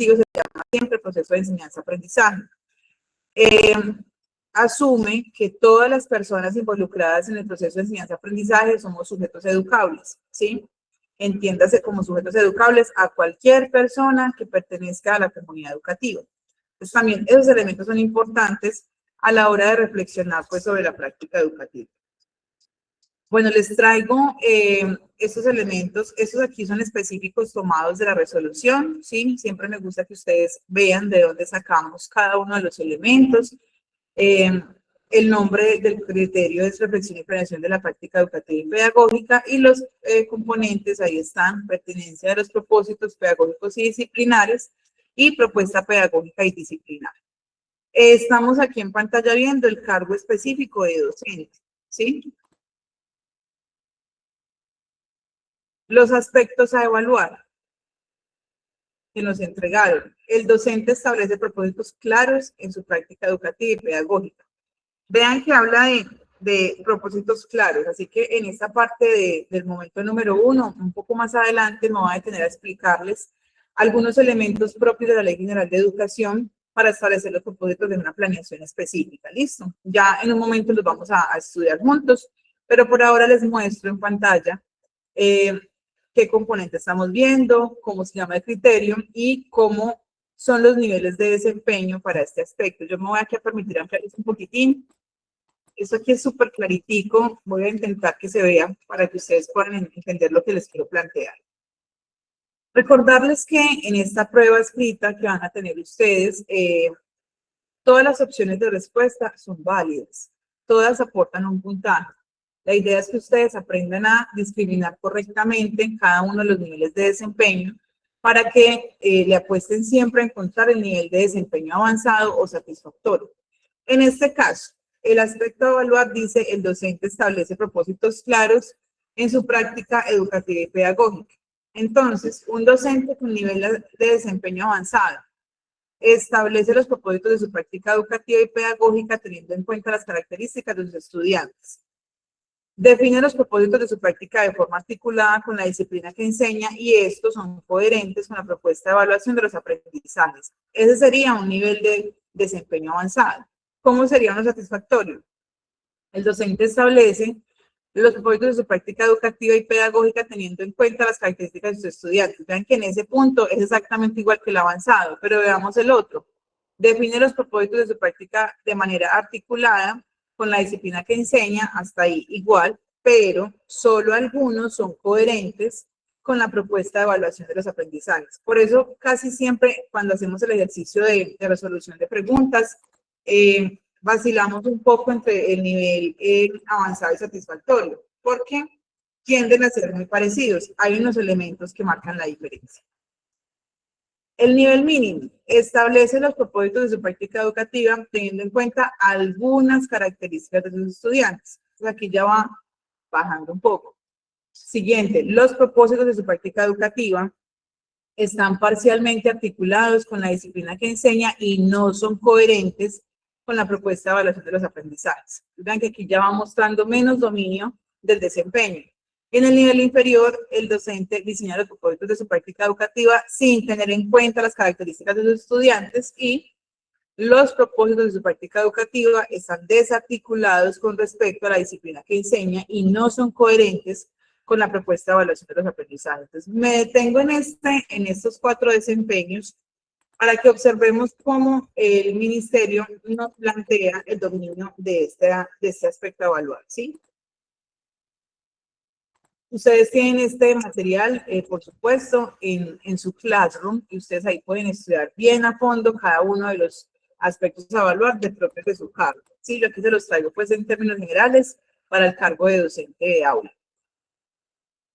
educativo se llama siempre proceso de enseñanza-aprendizaje. Asume que todas las personas involucradas en el proceso de enseñanza-aprendizaje somos sujetos educables, ¿sí? Entiéndase como sujetos educables a cualquier persona que pertenezca a la comunidad educativa. Entonces también esos elementos son importantes a la hora de reflexionar pues, sobre la práctica educativa. Bueno, les traigo estos elementos, estos aquí son específicos tomados de la resolución, ¿sí? Siempre me gusta que ustedes vean de dónde sacamos cada uno de los elementos. El nombre del criterio es reflexión y planeación de la práctica educativa y pedagógica y los componentes, ahí están, pertenencia de los propósitos pedagógicos y disciplinares y propuesta pedagógica y disciplinar. Estamos aquí en pantalla viendo el cargo específico de docente, ¿sí? Los aspectos a evaluar que nos entregaron. El docente establece propósitos claros en su práctica educativa y pedagógica. Vean que habla de propósitos claros, así que en esta parte del momento número 1, un poco más adelante me voy a detener a explicarles algunos elementos propios de la Ley General de Educación para establecer los propósitos de una planeación específica. ¿Listo? Ya en un momento los vamos a estudiar juntos, pero por ahora les muestro en pantalla qué componente estamos viendo, cómo se llama el criterio y cómo son los niveles de desempeño para este aspecto. Yo me voy aquí a permitir ampliarles un poquitín. Esto aquí es súper claritico. Voy a intentar que se vea para que ustedes puedan entender lo que les quiero plantear. Recordarles que en esta prueba escrita que van a tener ustedes, todas las opciones de respuesta son válidas. Todas aportan un puntaje. La idea es que ustedes aprendan a discriminar correctamente en cada uno de los niveles de desempeño para que le apuesten siempre a encontrar el nivel de desempeño avanzado o satisfactorio. En este caso, el aspecto a evaluar dice el docente establece propósitos claros en su práctica educativa y pedagógica. Entonces, un docente con nivel de desempeño avanzado establece los propósitos de su práctica educativa y pedagógica teniendo en cuenta las características de sus estudiantes. Define los propósitos de su práctica de forma articulada con la disciplina que enseña y estos son coherentes con la propuesta de evaluación de los aprendizajes. Ese sería un nivel de desempeño avanzado. ¿Cómo sería uno satisfactorio? El docente establece los propósitos de su práctica educativa y pedagógica teniendo en cuenta las características de sus estudiantes. Vean que en ese punto es exactamente igual que el avanzado, pero veamos el otro. Define los propósitos de su práctica de manera articulada con la disciplina que enseña, hasta ahí igual, pero solo algunos son coherentes con la propuesta de evaluación de los aprendizajes. Por eso, casi siempre cuando hacemos el ejercicio de resolución de preguntas, vacilamos un poco entre el nivel avanzado y satisfactorio, porque tienden a ser muy parecidos. Hay unos elementos que marcan la diferencia. El nivel mínimo establece los propósitos de su práctica educativa teniendo en cuenta algunas características de sus estudiantes. Entonces aquí ya va bajando un poco. Siguiente, los propósitos de su práctica educativa están parcialmente articulados con la disciplina que enseña y no son coherentes con la propuesta de evaluación de los aprendizajes. Vean que aquí ya va mostrando menos dominio del desempeño. En el nivel inferior, el docente diseña los propósitos de su práctica educativa sin tener en cuenta las características de sus estudiantes y los propósitos de su práctica educativa están desarticulados con respecto a la disciplina que enseña y no son coherentes con la propuesta de evaluación de los aprendizajes. Entonces, me detengo en estos 4 desempeños para que observemos cómo el ministerio nos plantea el dominio de este aspecto a evaluar, ¿sí? Ustedes tienen este material, por supuesto, en su Classroom y ustedes ahí pueden estudiar bien a fondo cada uno de los aspectos a evaluar propios de su cargo. Sí, yo aquí se los traigo pues en términos generales para el cargo de docente de aula.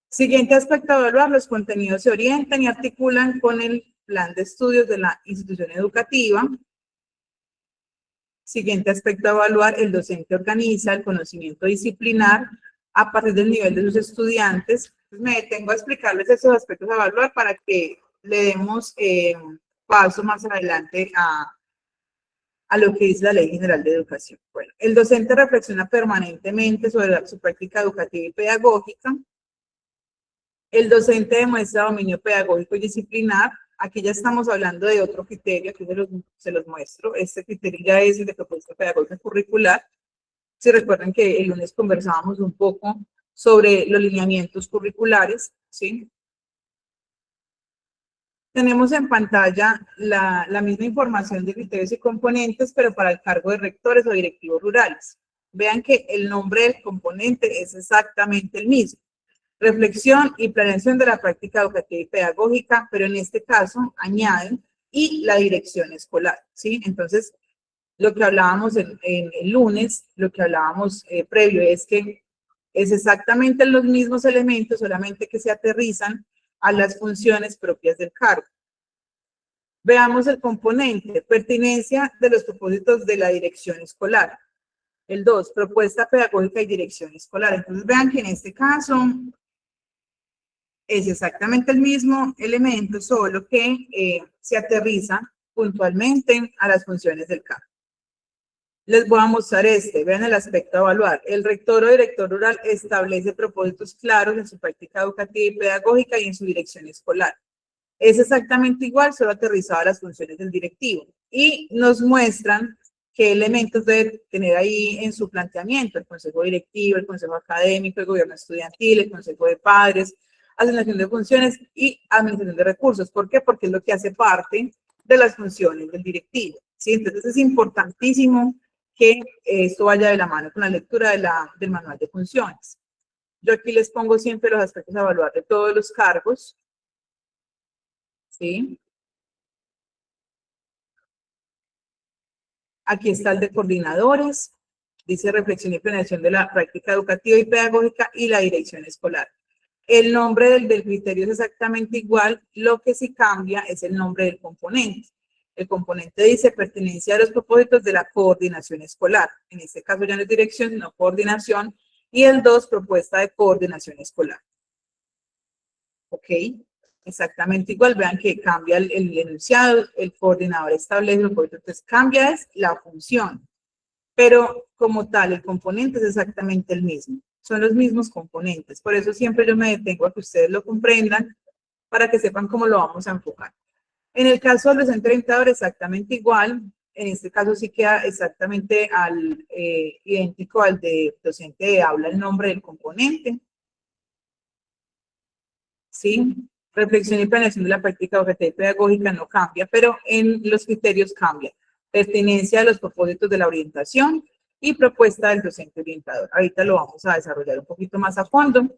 Siguiente aspecto a evaluar, los contenidos se orientan y articulan con el plan de estudios de la institución educativa. Siguiente aspecto a evaluar, el docente organiza el conocimiento disciplinar a partir del nivel de sus estudiantes. Me detengo a explicarles esos aspectos a evaluar para que le demos paso más adelante a lo que dice la Ley General de Educación. Bueno, el docente reflexiona permanentemente sobre su práctica educativa y pedagógica. El docente demuestra dominio pedagógico y disciplinar. Aquí ya estamos hablando de otro criterio, aquí se los muestro. Este criterio ya es el de propuesta pedagógica curricular. Si recuerdan que el lunes conversábamos un poco sobre los lineamientos curriculares, ¿sí? Tenemos en pantalla la misma información de criterios y componentes, pero para el cargo de rectores o directivos rurales. Vean que el nombre del componente es exactamente el mismo. Reflexión y planeación de la práctica educativa y pedagógica, pero en este caso añaden y la dirección escolar, ¿sí? Entonces, lo que hablábamos en el lunes, lo que hablábamos previo es que es exactamente los mismos elementos, solamente que se aterrizan a las funciones propias del cargo. Veamos el componente, pertinencia de los propósitos de la dirección escolar. El 2, propuesta pedagógica y dirección escolar. Entonces vean que en este caso es exactamente el mismo elemento, solo que se aterriza puntualmente a las funciones del cargo. Les voy a mostrar vean el aspecto a evaluar. El rector o director rural establece propósitos claros en su práctica educativa y pedagógica y en su dirección escolar. Es exactamente igual, solo aterrizado a las funciones del directivo. Y nos muestran qué elementos debe tener ahí en su planteamiento: el consejo directivo, el consejo académico, el gobierno estudiantil, el consejo de padres, asignación de funciones y administración de recursos. ¿Por qué? Porque es lo que hace parte de las funciones del directivo, ¿sí? Entonces es importantísimo que esto vaya de la mano con la lectura del manual de funciones. Yo aquí les pongo siempre los aspectos a evaluar de todos los cargos, ¿sí? Aquí está el de coordinadores, dice reflexión y planeación de la práctica educativa y pedagógica y la dirección escolar. El nombre del criterio es exactamente igual, lo que sí cambia es el nombre del componente. El componente dice pertenencia a los propósitos de la coordinación escolar. En este caso ya no es dirección, sino coordinación. Y el 2, propuesta de coordinación escolar. ¿Ok? Exactamente igual. Vean que cambia el enunciado, el coordinador establece los propósitos, entonces cambia es la función. Pero como tal, el componente es exactamente el mismo. Son los mismos componentes. Por eso siempre yo me detengo a que ustedes lo comprendan para que sepan cómo lo vamos a enfocar. En el caso del docente orientador, exactamente igual. En este caso sí queda exactamente idéntico al de docente de aula, el nombre del componente. ¿Sí? Reflexión y planeación de la práctica educativa y pedagógica no cambia, pero en los criterios cambia. Pertenencia a los propósitos de la orientación y propuesta del docente orientador. Ahorita lo vamos a desarrollar un poquito más a fondo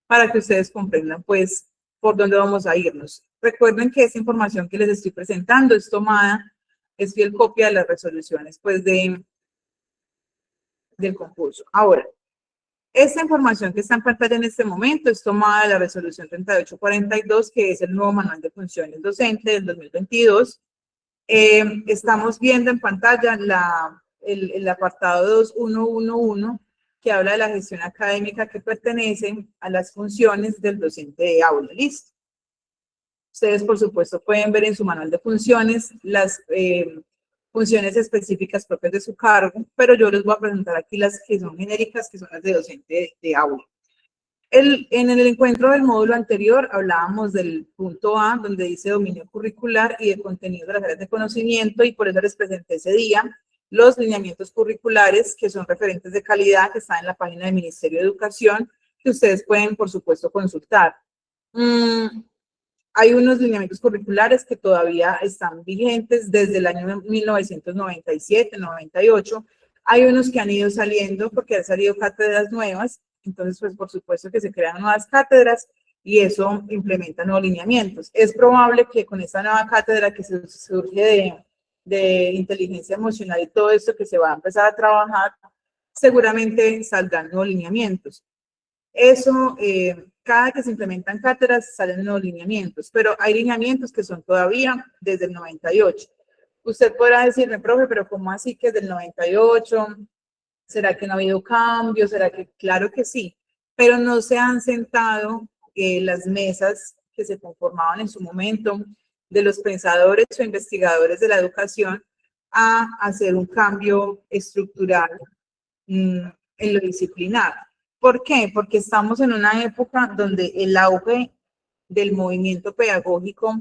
para que ustedes comprendan, pues, por dónde vamos a irnos. Recuerden que esta información que les estoy presentando es tomada, es fiel copia de las resoluciones, pues, del concurso. Ahora, esta información que está en pantalla en este momento es tomada de la resolución 3842, que es el nuevo manual de funciones docente del 2022. Estamos viendo en pantalla el apartado 2111, que habla de la gestión académica que pertenece a las funciones del docente de aula. ¿Listo? Ustedes, por supuesto, pueden ver en su manual de funciones las funciones específicas propias de su cargo, pero yo les voy a presentar aquí las que son genéricas, que son las de docente de aula. En el encuentro del módulo anterior hablábamos del punto A, donde dice dominio curricular y de contenido de las áreas de conocimiento, y por eso les presenté ese día los lineamientos curriculares, que son referentes de calidad, que están en la página del Ministerio de Educación, que ustedes pueden, por supuesto, consultar. Hay unos lineamientos curriculares que todavía están vigentes desde el año 1997, 98. Hay unos que han ido saliendo porque han salido cátedras nuevas. Entonces, pues, por supuesto que se crean nuevas cátedras y eso implementa nuevos lineamientos. Es probable que con esta nueva cátedra que surge de inteligencia emocional y todo esto que se va a empezar a trabajar, seguramente saldrán nuevos lineamientos. Eso, cada que se implementan cátedras salen nuevos lineamientos, pero hay lineamientos que son todavía desde el 98. Usted podrá decirme, profe, pero ¿cómo así que es del 98? ¿Será que no ha habido cambios? ¿Será que? Claro que sí, pero no se han sentado las mesas que se conformaban en su momento de los pensadores o investigadores de la educación a hacer un cambio estructural en lo disciplinar. ¿Por qué? Porque estamos en una época donde el auge del movimiento pedagógico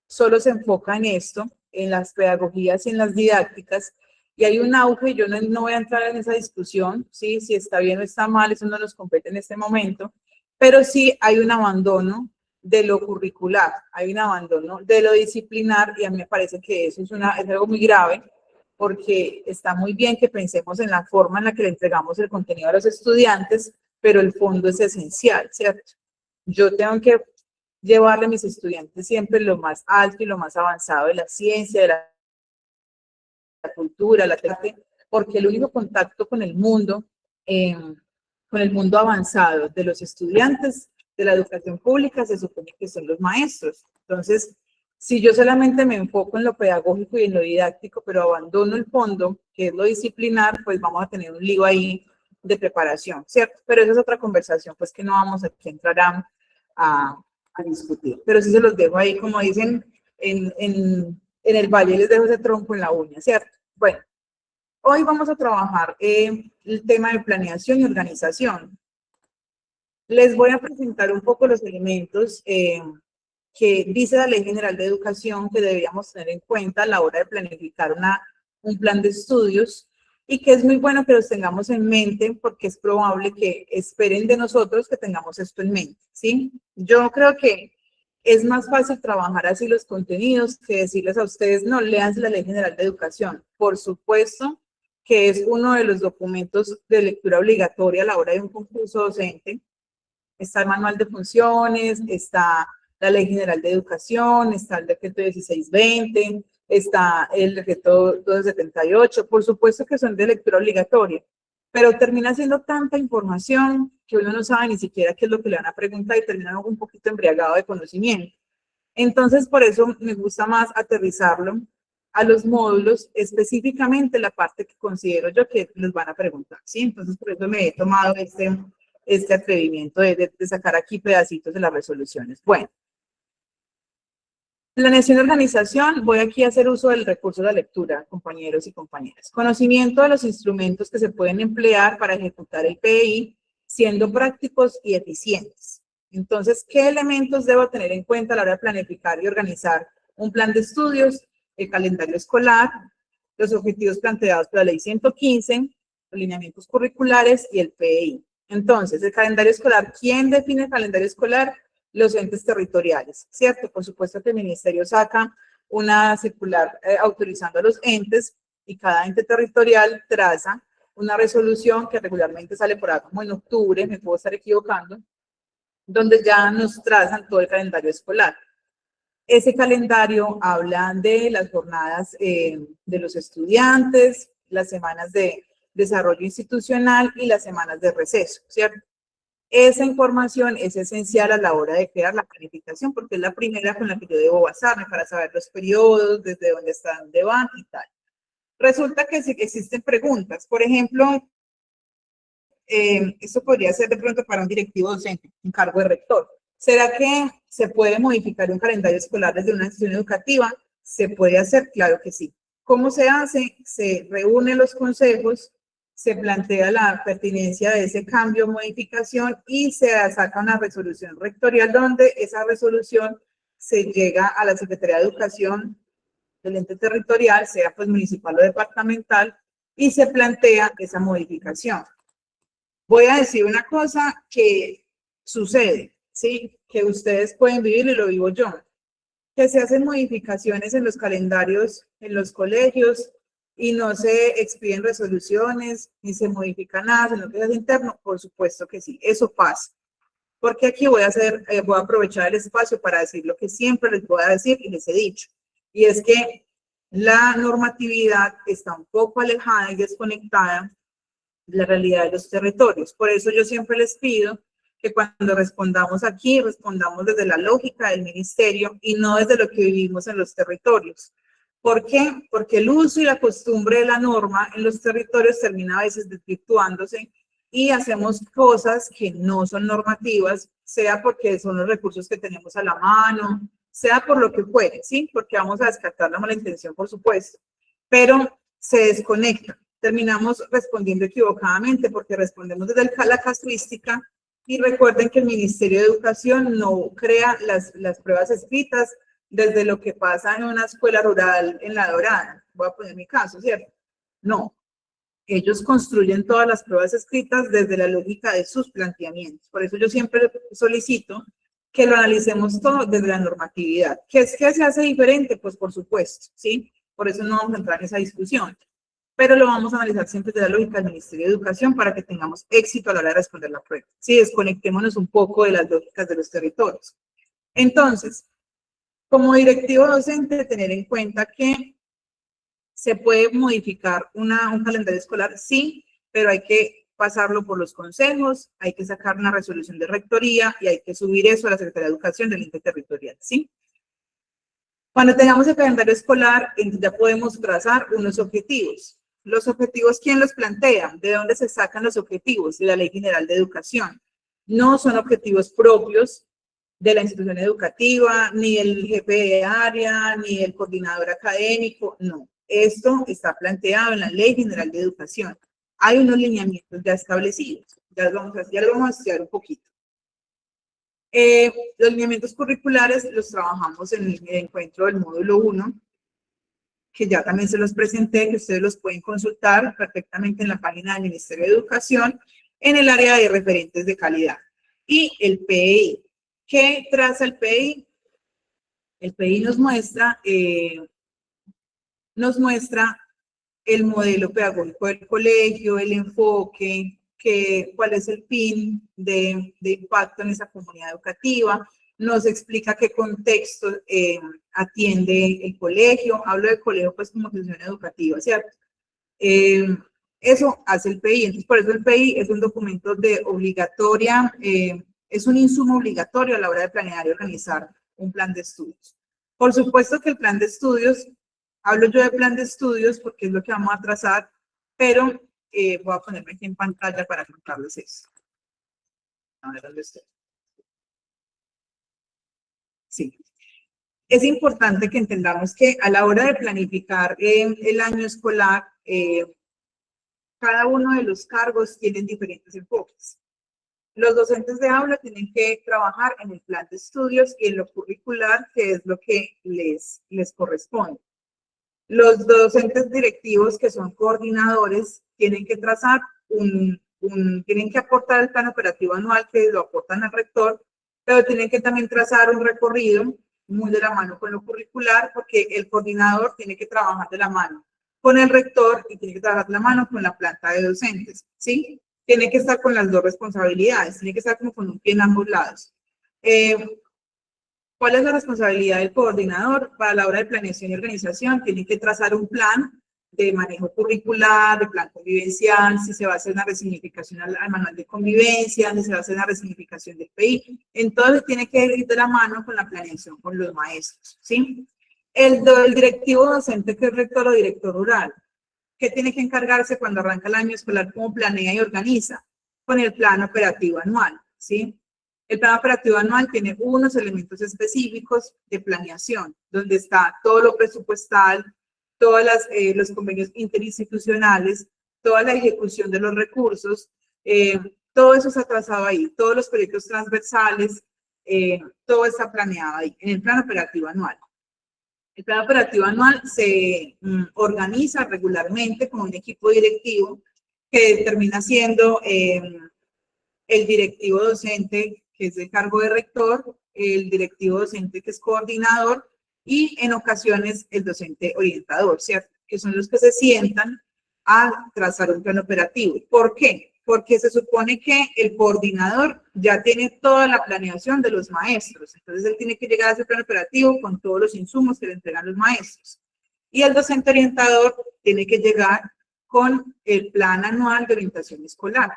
solo se enfoca en esto, en las pedagogías y en las didácticas, y hay un auge, yo no voy a entrar en esa discusión, ¿sí? Si está bien o está mal, eso no nos compete en este momento, pero sí hay un abandono de lo curricular, hay un abandono de lo disciplinar, y a mí me parece que eso es algo muy grave, porque está muy bien que pensemos en la forma en la que le entregamos el contenido a los estudiantes, pero el fondo es esencial, ¿cierto? Yo tengo que llevarle a mis estudiantes siempre lo más alto y lo más avanzado de la ciencia, de la cultura, la tecnología, porque el único contacto con el mundo avanzado de los estudiantes de la educación pública se supone que son los maestros. Entonces, si yo solamente me enfoco en lo pedagógico y en lo didáctico, pero abandono el fondo, que es lo disciplinar, pues vamos a tener un lío ahí de preparación, ¿cierto? Pero esa es otra conversación, pues que no vamos a entrar a discutir. Pero sí se los dejo ahí, como dicen en el valle, les dejo ese tronco en la uña, ¿cierto? Bueno, hoy vamos a trabajar el tema de planeación y organización. Les voy a presentar un poco los elementos que dice la Ley General de Educación que deberíamos tener en cuenta a la hora de planificar un plan de estudios, y que es muy bueno que los tengamos en mente porque es probable que esperen de nosotros que tengamos esto en mente, ¿sí? Yo creo que es más fácil trabajar así los contenidos que decirles a ustedes, no, lean la Ley General de Educación. Por supuesto que es uno de los documentos de lectura obligatoria a la hora de un concurso docente. Está el manual de funciones, está la Ley General de Educación, está el decreto 1620, está el decreto 278, por supuesto que son de lectura obligatoria, pero termina siendo tanta información que uno no sabe ni siquiera qué es lo que le van a preguntar y termina un poquito embriagado de conocimiento. Entonces, por eso me gusta más aterrizarlo a los módulos, específicamente la parte que considero yo que les van a preguntar, ¿sí? Entonces, por eso me he tomado este atrevimiento de sacar aquí pedacitos de las resoluciones. Bueno, planeación y organización, voy aquí a hacer uso del recurso de la lectura, compañeros y compañeras. Conocimiento de los instrumentos que se pueden emplear para ejecutar el PI, siendo prácticos y eficientes. Entonces, ¿qué elementos debo tener en cuenta a la hora de planificar y organizar un plan de estudios? El calendario escolar, los objetivos planteados por la Ley 115, los lineamientos curriculares y el PI. Entonces, el calendario escolar, ¿quién define el calendario escolar? Los entes territoriales, ¿cierto? Por supuesto que el ministerio saca una circular autorizando a los entes, y cada ente territorial traza una resolución que regularmente sale por ahí como en octubre, me puedo estar equivocando, donde ya nos trazan todo el calendario escolar. Ese calendario habla de las jornadas de los estudiantes, las semanas de desarrollo institucional y las semanas de receso, ¿cierto? Esa información es esencial a la hora de crear la planificación porque es la primera con la que yo debo basarme para saber los periodos, desde dónde están, dónde van y tal. Resulta que sí existen preguntas. Por ejemplo, esto podría ser de pronto para un directivo docente, un cargo de rector. ¿Será que se puede modificar un calendario escolar desde una institución educativa? ¿Se puede hacer? Claro que sí. ¿Cómo se hace? Se reúnen los consejos, se plantea la pertinencia de ese cambio o modificación y se saca una resolución rectorial donde esa resolución se llega a la Secretaría de Educación del ente territorial, sea pues municipal o departamental, y se plantea esa modificación. Voy a decir una cosa que sucede, ¿sí? Que ustedes pueden vivir y lo vivo yo. Que se hacen modificaciones en los calendarios, en los colegios, y no se expiden resoluciones, ni se modifica nada, sino que es interno. Por supuesto que sí, eso pasa. Porque aquí voy a aprovechar el espacio para decir lo que siempre les voy a decir y les he dicho. Y es que la normatividad está un poco alejada y desconectada de la realidad de los territorios. Por eso yo siempre les pido que cuando respondamos aquí, respondamos desde la lógica del ministerio y no desde lo que vivimos en los territorios. ¿Por qué? Porque el uso y la costumbre de la norma en los territorios termina a veces desvirtuándose y hacemos cosas que no son normativas, sea porque son los recursos que tenemos a la mano, sea por lo que fuere, ¿sí? Porque vamos a descartar la mala intención, por supuesto, pero se desconecta. Terminamos respondiendo equivocadamente porque respondemos desde la casuística Y recuerden que el Ministerio de Educación no crea las pruebas escritas desde lo que pasa en una escuela rural en La Dorada. Voy a poner mi caso, ¿cierto? No. Ellos construyen todas las pruebas escritas desde la lógica de sus planteamientos. Por eso yo siempre solicito que lo analicemos todo desde la normatividad. ¿Qué es que se hace diferente? Pues por supuesto, ¿sí? Por eso no vamos a entrar en esa discusión. Pero lo vamos a analizar siempre desde la lógica del Ministerio de Educación para que tengamos éxito a la hora de responder la prueba. Sí, desconectémonos un poco de las lógicas de los territorios. Entonces, como directivo docente, tener en cuenta que se puede modificar un calendario escolar, sí, pero hay que pasarlo por los consejos, hay que sacar una resolución de rectoría y hay que subir eso a la Secretaría de Educación del ente territorial, ¿sí? Cuando tengamos el calendario escolar, ya podemos trazar unos objetivos. Los objetivos, ¿quién los plantea? ¿De dónde se sacan los objetivos? De la Ley General de Educación. No son objetivos propios de la institución educativa, ni el jefe de área, ni el coordinador académico, no. Esto está planteado en la Ley General de Educación. Hay unos lineamientos ya establecidos. Ya lo vamos a estudiar un poquito. Los lineamientos curriculares los trabajamos en el encuentro del módulo 1, que ya también se los presenté, que ustedes los pueden consultar perfectamente en la página del Ministerio de Educación, en el área de referentes de calidad. Y el PEI. ¿Qué traza el PEI? El PEI nos muestra el modelo pedagógico del colegio, el enfoque, cuál es el fin de impacto en esa comunidad educativa, nos explica qué contexto atiende el colegio. Hablo de colegio pues como institución educativa, ¿cierto? Eso hace el PEI. Entonces, por eso el PEI es un documento de obligatoria, es un insumo obligatorio a la hora de planear y organizar un plan de estudios. Por supuesto que el plan de estudios, hablo yo de plan de estudios porque es lo que vamos a trazar, pero voy a ponerme aquí en pantalla para contarles eso. A ver dónde estoy. Sí. Es importante que entendamos que a la hora de planificar el año escolar, cada uno de los cargos tienen diferentes enfoques. Los docentes de aula tienen que trabajar en el plan de estudios y en lo curricular, que es lo que les corresponde. Los docentes directivos, que son coordinadores, tienen que trazar tienen que aportar el plan operativo anual que lo aportan al rector, pero tienen que también trazar un recorrido muy de la mano con lo curricular, porque el coordinador tiene que trabajar de la mano con el rector y tiene que trabajar de la mano con la planta de docentes, ¿sí? Tiene que estar con las dos responsabilidades, tiene que estar como con un pie en ambos lados. ¿Cuál es la responsabilidad del coordinador? Para la hora de planeación y organización, tiene que trazar un plan de manejo curricular, de plan convivencial, si se va a hacer una resignificación al manual de convivencia, si se va a hacer una resignificación del PI. Entonces, tiene que ir de la mano con la planeación con los maestros, ¿sí? El directivo docente, que es rector o director rural, ¿qué tiene que encargarse cuando arranca el año escolar? ¿Cómo planea y organiza? Con el plan operativo anual, ¿sí? El plan operativo anual tiene unos elementos específicos de planeación, donde está todo lo presupuestal, todos los convenios interinstitucionales, toda la ejecución de los recursos, todo eso está trazado ahí, todos los proyectos transversales, todo está planeado ahí, en el plan operativo anual. El plan operativo anual se organiza regularmente con un equipo directivo que termina siendo el directivo docente, que es de cargo de rector, el directivo docente, que es coordinador, y en ocasiones el docente orientador, ¿cierto? Que son los que se sientan a trazar un plan operativo. ¿Por qué? Porque se supone que el coordinador ya tiene toda la planeación de los maestros. Entonces, él tiene que llegar a ese plan operativo con todos los insumos que le entregan los maestros. Y el docente orientador tiene que llegar con el plan anual de orientación escolar,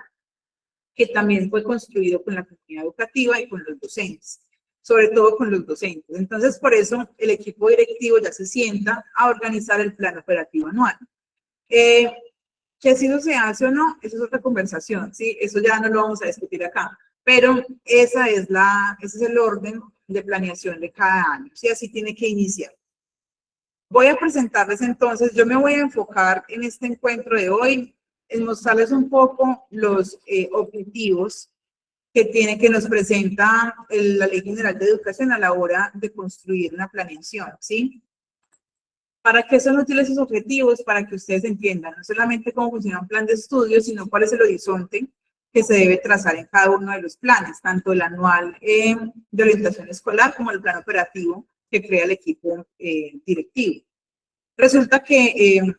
que también fue construido con la comunidad educativa y con los docentes, sobre todo con los docentes. Entonces, por eso el equipo directivo ya se sienta a organizar el plan operativo anual. Que si eso se hace o no, eso es otra conversación, ¿sí? Eso ya no lo vamos a discutir acá, pero ese es el orden de planeación de cada año, ¿sí? Así tiene que iniciar. Voy a presentarles entonces, yo me voy a enfocar en este encuentro de hoy, en mostrarles un poco los objetivos que nos presenta la Ley General de Educación a la hora de construir una planeación, ¿sí? ¿Para qué son útiles esos objetivos? Para que ustedes entiendan no solamente cómo funciona un plan de estudios, sino cuál es el horizonte que se debe trazar en cada uno de los planes, tanto el anual de orientación escolar como el plan operativo que crea el equipo directivo. Resulta que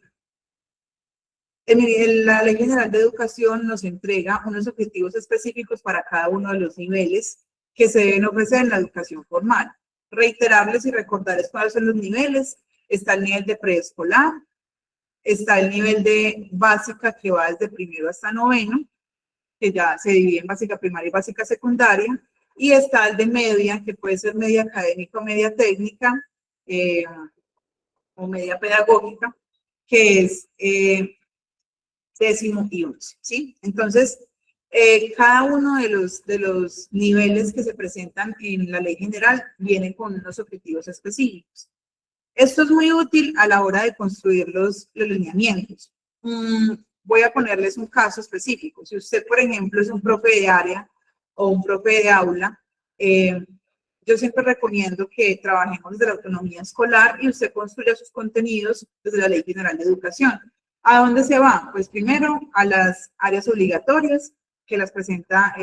la Ley General de Educación nos entrega unos objetivos específicos para cada uno de los niveles que se deben ofrecer en la educación formal. Reiterarles y recordarles cuáles son los niveles. Está el nivel de preescolar, está el nivel de básica que va desde primero hasta noveno, que ya se divide en básica primaria y básica secundaria, y está el de media, que puede ser media académica o media técnica, o media pedagógica, que es décimo y 11, ¿sí? Entonces, cada uno de los niveles que se presentan en la ley general viene con unos objetivos específicos. Esto es muy útil a la hora de construir los lineamientos. Voy a ponerles un caso específico. Si usted, por ejemplo, es un profe de área o un profe de aula, yo siempre recomiendo que trabajemos desde la autonomía escolar y usted construya sus contenidos desde la Ley General de Educación. ¿A dónde se va? Pues primero a las áreas obligatorias que las presenta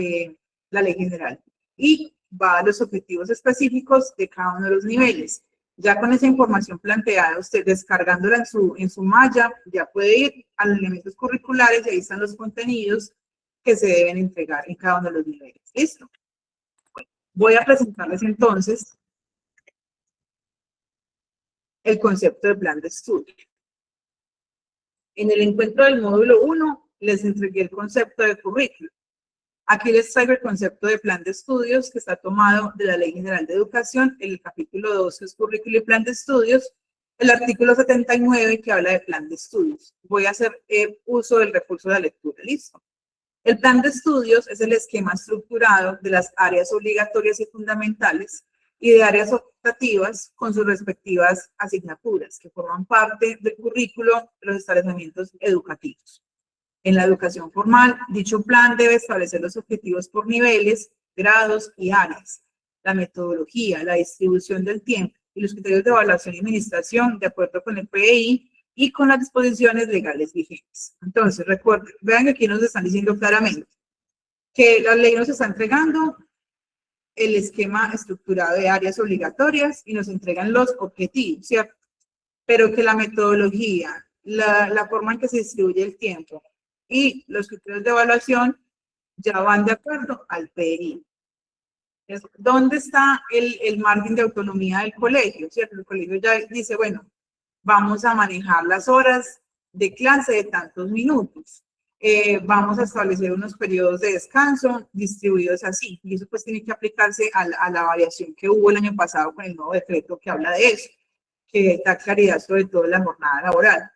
la Ley General y va a los objetivos específicos de cada uno de los niveles. Ya con esa información planteada, usted descargándola en su malla, ya puede ir a los elementos curriculares y ahí están los contenidos que se deben entregar en cada uno de los niveles. ¿Listo? Voy a presentarles entonces el concepto de plan de estudio. En el encuentro del módulo 1 les entregué el concepto de currículo. Aquí les traigo el concepto de plan de estudios que está tomado de la Ley General de Educación, el capítulo 2 es currículo y plan de estudios, el artículo 79 que habla de plan de estudios. Voy a hacer uso del recurso de la lectura, ¿listo? El plan de estudios es el esquema estructurado de las áreas obligatorias y fundamentales y de áreas optativas con sus respectivas asignaturas que forman parte del currículo de los establecimientos educativos. En la educación formal, dicho plan debe establecer los objetivos por niveles, grados y áreas, la metodología, la distribución del tiempo y los criterios de evaluación y administración de acuerdo con el PEI y con las disposiciones legales vigentes. Entonces, recuerden, vean que aquí nos están diciendo claramente que la ley nos está entregando el esquema estructurado de áreas obligatorias y nos entregan los objetivos, ¿cierto? Pero que la metodología, la forma en que se distribuye el tiempo y los criterios de evaluación ya van de acuerdo al PEI. ¿Dónde está el margen de autonomía del colegio? ¿Cierto? El colegio ya dice, bueno, vamos a manejar las horas de clase de tantos minutos. Vamos a establecer unos periodos de descanso distribuidos así. Y eso pues tiene que aplicarse a la variación que hubo el año pasado con el nuevo decreto que habla de eso, que da claridad sobre todo en la jornada laboral.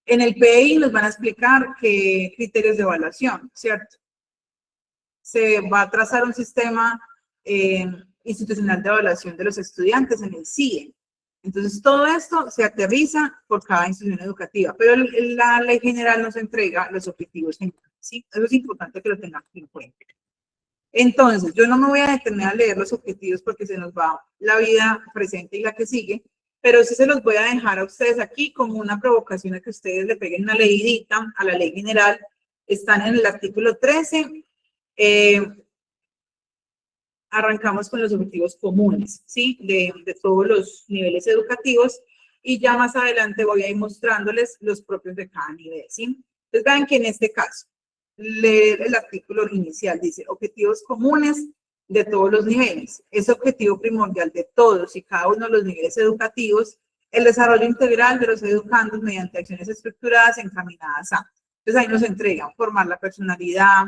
En el PEI nos van a explicar qué criterios de evaluación, ¿cierto? Se va a trazar un sistema institucional de evaluación de los estudiantes en el CIE. Entonces, todo esto se aterriza por cada institución educativa, pero la ley general nos entrega los objetivos generales, ¿sí? Eso es importante que lo tengamos en cuenta. Entonces, yo no me voy a detener a leer los objetivos porque se nos va la vida presente y la que sigue, pero sí se los voy a dejar a ustedes aquí como una provocación a que ustedes le peguen una leidita a la ley general. Están en el artículo 13. Arrancamos con los objetivos comunes, ¿sí? De todos los niveles educativos y ya más adelante voy a ir mostrándoles los propios de cada nivel, ¿sí? Entonces vean que en este caso, leer el artículo inicial dice objetivos comunes de todos los niveles. Es objetivo primordial de todos y cada uno de los niveles educativos el desarrollo integral de los educandos mediante acciones estructuradas encaminadas a. Entonces ahí nos entregan formar la personalidad,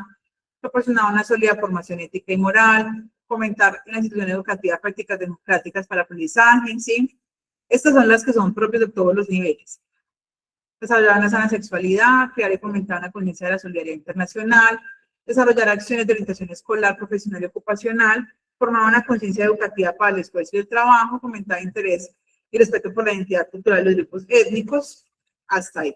proporcionar una sólida formación ética y moral, fomentar en la institución educativa prácticas democráticas para aprendizaje, ¿sí? Estas son las que son propias de todos los niveles. Desarrollar una sana sexualidad, crear y fomentar una conciencia de la solidaridad internacional, desarrollar acciones de orientación escolar, profesional y ocupacional, formar una conciencia educativa para el esfuerzo y el trabajo, fomentar interés y respeto por la identidad cultural de los grupos étnicos, hasta ahí.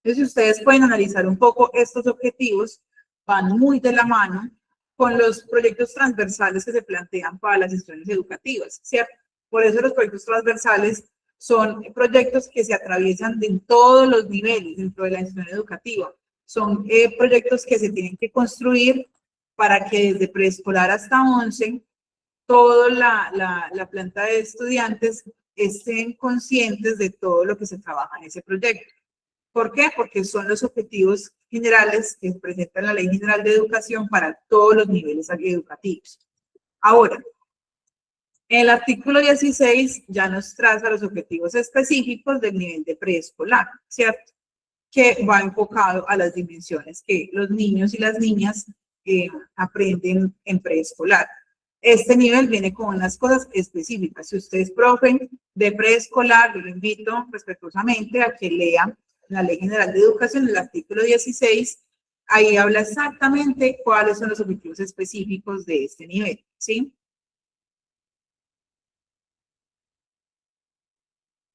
Entonces, ustedes pueden analizar un poco estos objetivos, van muy de la mano con los proyectos transversales que se plantean para las instituciones educativas, ¿cierto? Por eso los proyectos transversales son proyectos que se atraviesan en todos los niveles dentro de la institución educativa. Son proyectos que se tienen que construir para que desde preescolar hasta 11, toda la planta de estudiantes estén conscientes de todo lo que se trabaja en ese proyecto. ¿Por qué? Porque son los objetivos generales que presenta la Ley General de Educación para todos los niveles educativos. Ahora, el artículo 16 ya nos traza los objetivos específicos del nivel de preescolar, ¿cierto? Que va enfocado a las dimensiones que los niños y las niñas aprenden en preescolar. Este nivel viene con unas cosas específicas. Si usted es profe de preescolar, yo lo invito respetuosamente a que lea la Ley General de Educación, el artículo 16, ahí habla exactamente cuáles son los objetivos específicos de este nivel, ¿sí?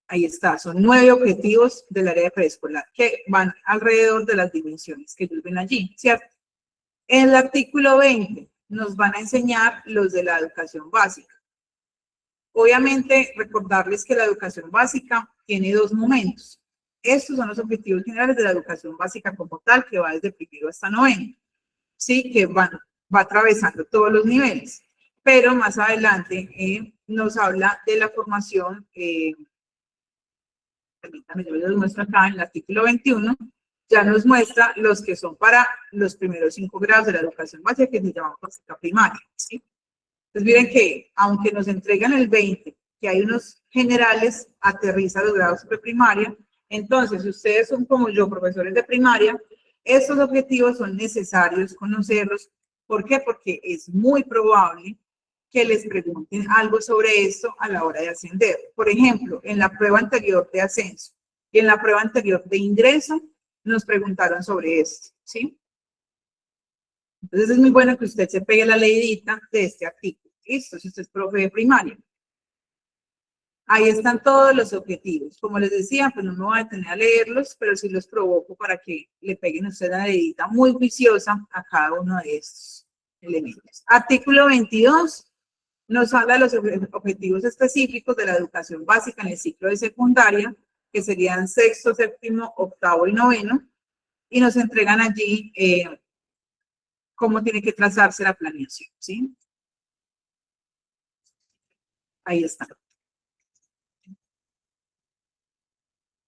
Ahí está, son 9 objetivos del área de preescolar que van alrededor de las dimensiones que ellos ven allí, ¿cierto? En el artículo 20 nos van a enseñar los de la educación básica. Obviamente, recordarles que la educación básica tiene 2 momentos. Estos son los objetivos generales de la educación básica como tal, que va desde primero hasta noveno, ¿sí? Que va atravesando todos los niveles. Pero más adelante nos habla de la formación, permítanme, yo les muestro acá en el artículo 21, ya nos muestra los que son para los primeros 5 grados de la educación básica, que se llaman básica primaria, ¿sí? Entonces miren que, aunque nos entregan el 20, que hay unos generales, aterriza los grados preprimaria. Entonces, si ustedes son como yo, profesores de primaria, estos objetivos son necesarios conocerlos. ¿Por qué? Porque es muy probable que les pregunten algo sobre esto a la hora de ascender. Por ejemplo, en la prueba anterior de ascenso y en la prueba anterior de ingreso, nos preguntaron sobre esto, ¿sí? Entonces es muy bueno que usted se pegue la leidita de este artículo. Listo, si usted es profe de primaria. Ahí están todos los objetivos. Como les decía, pues no me voy a detener a leerlos, pero sí los provoco para que le peguen usted la leidita muy viciosa a cada uno de estos elementos. Artículo 22 nos habla de los objetivos específicos de la educación básica en el ciclo de secundaria, que serían sexto, séptimo, octavo y noveno, y nos entregan allí cómo tiene que trazarse la planeación, ¿sí? Ahí está.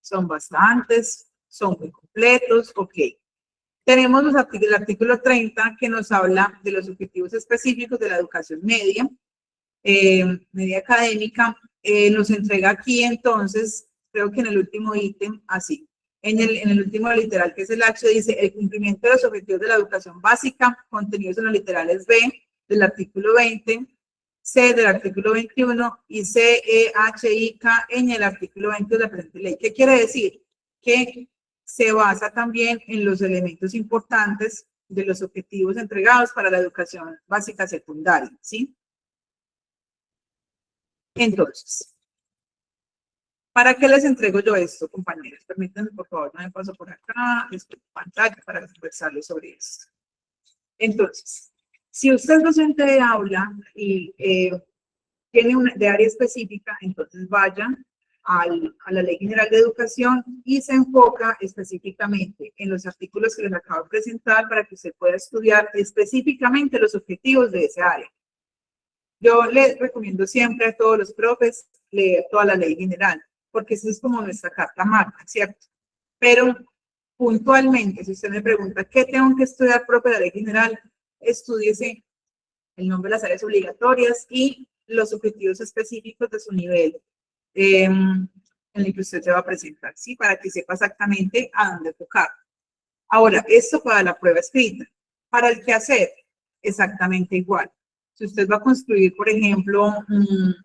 Son bastantes, son muy completos, ok. Tenemos el artículo 30 que nos habla de los objetivos específicos de la educación media, media académica. Nos entrega aquí entonces, creo que en el último ítem, así, en el último literal que es el H, dice el cumplimiento de los objetivos de la educación básica, contenidos en los literales B del artículo 20, C del artículo 21 y C, E, H, I, K en el artículo 20 de la presente ley. ¿Qué quiere decir? Que se basa también en los elementos importantes de los objetivos entregados para la educación básica secundaria, ¿sí? Entonces, ¿para qué les entrego yo esto, compañeros? Permítanme, por favor, no me paso por acá, estoy en pantalla para conversarles sobre esto. Entonces, si usted es docente de aula y tiene una de área específica, entonces vaya a la Ley General de Educación y se enfoca específicamente en los artículos que les acabo de presentar para que usted pueda estudiar específicamente los objetivos de esa área. Yo les recomiendo siempre a todos los profes leer toda la Ley General, porque eso es como nuestra carta magna, ¿cierto? Pero puntualmente, si usted me pregunta, ¿qué tengo que estudiar, profe, de la Ley General? Estúdiese el nombre de las áreas obligatorias y los objetivos específicos de su nivel en el que usted se va a presentar, ¿sí? Para que sepa exactamente a dónde tocar. Ahora, esto para la prueba escrita. Para el quehacer, exactamente igual. Si usted va a construir, por ejemplo,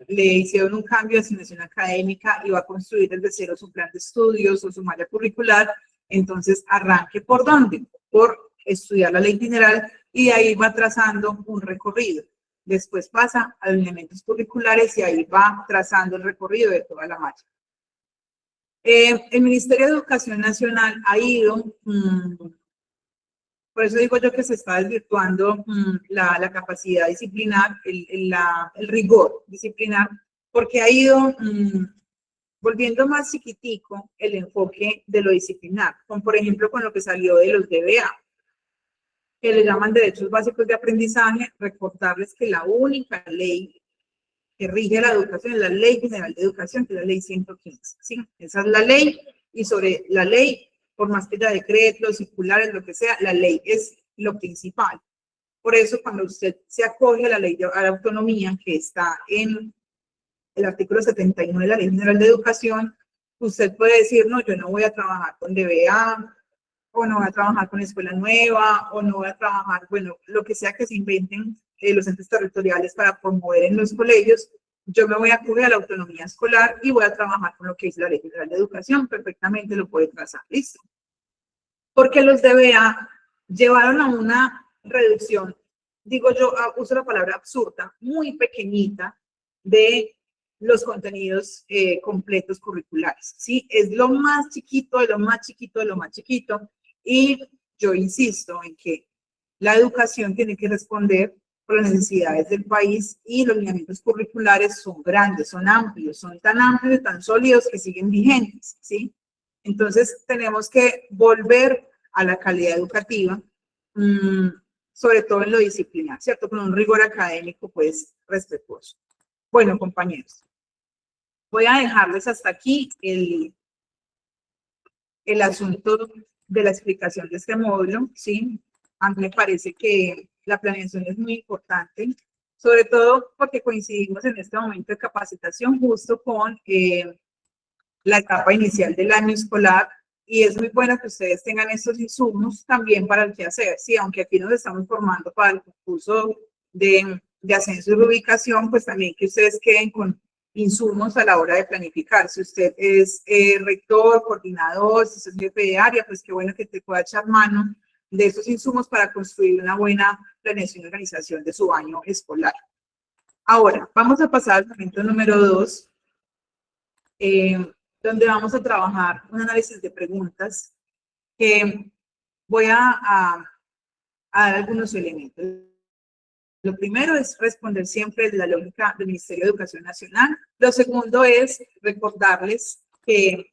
le hicieron un cambio de asignación académica y va a construir desde cero su plan de estudios o su malla curricular, entonces arranque ¿por dónde? Por estudiar la Ley General y de ahí va trazando un recorrido. Después pasa a los elementos curriculares y ahí va trazando el recorrido de toda la malla. El Ministerio de Educación Nacional ha ido Por eso digo yo que se está desvirtuando la capacidad disciplinar, el rigor disciplinar, porque ha ido volviendo más chiquitico el enfoque de lo disciplinar, como por ejemplo con lo que salió de los DBA, que le llaman derechos básicos de aprendizaje. Recordarles que la única ley que rige la educación es la Ley General de Educación, que es la Ley 115, ¿sí? Esa es la ley, y sobre la ley, por más que haya decretos, circulares, lo que sea, la ley es lo principal. Por eso, cuando usted se acoge a la ley de a la autonomía, que está en el artículo 79 de la Ley General de Educación, usted puede decir, no, yo no voy a trabajar con DBA, o no voy a trabajar con escuela nueva, o no voy a trabajar, bueno, lo que sea que se inventen los entes territoriales para promover en los colegios. Yo me voy a acoger a la autonomía escolar y voy a trabajar con lo que dice la Ley General de Educación. Perfectamente lo puede trazar, listo. Porque los DBA llevaron a una reducción, digo yo, uso la palabra absurda, muy pequeñita de los contenidos completos curriculares, ¿sí? Es lo más chiquito, de lo más chiquito, de lo más chiquito. Y yo insisto en que la educación tiene que responder por las necesidades del país, y los lineamientos curriculares son grandes, son amplios, son tan amplios y tan sólidos que siguen vigentes, ¿sí? Entonces tenemos que volver a la calidad educativa, sobre todo en lo disciplinar, ¿cierto? Con un rigor académico, pues, respetuoso. Bueno, compañeros, voy a dejarles hasta aquí el asunto de la explicación de este módulo, ¿sí? A mí me parece que la planeación es muy importante, sobre todo porque coincidimos en este momento de capacitación justo con la etapa inicial del año escolar, y es muy bueno que ustedes tengan estos insumos también para el quehacer, ¿sí? Aunque aquí nos estamos formando para el concurso de ascenso y reubicación, pues también que ustedes queden con insumos a la hora de planificar. Si usted es rector, coordinador, si usted es jefe de área, pues qué bueno que te pueda echar mano de esos insumos para construir una buena planeación y organización de su año escolar. Ahora, vamos a pasar al momento número 2, donde vamos a trabajar un análisis de preguntas que voy a dar algunos elementos. Lo primero es responder siempre de la lógica del Ministerio de Educación Nacional. Lo segundo es recordarles que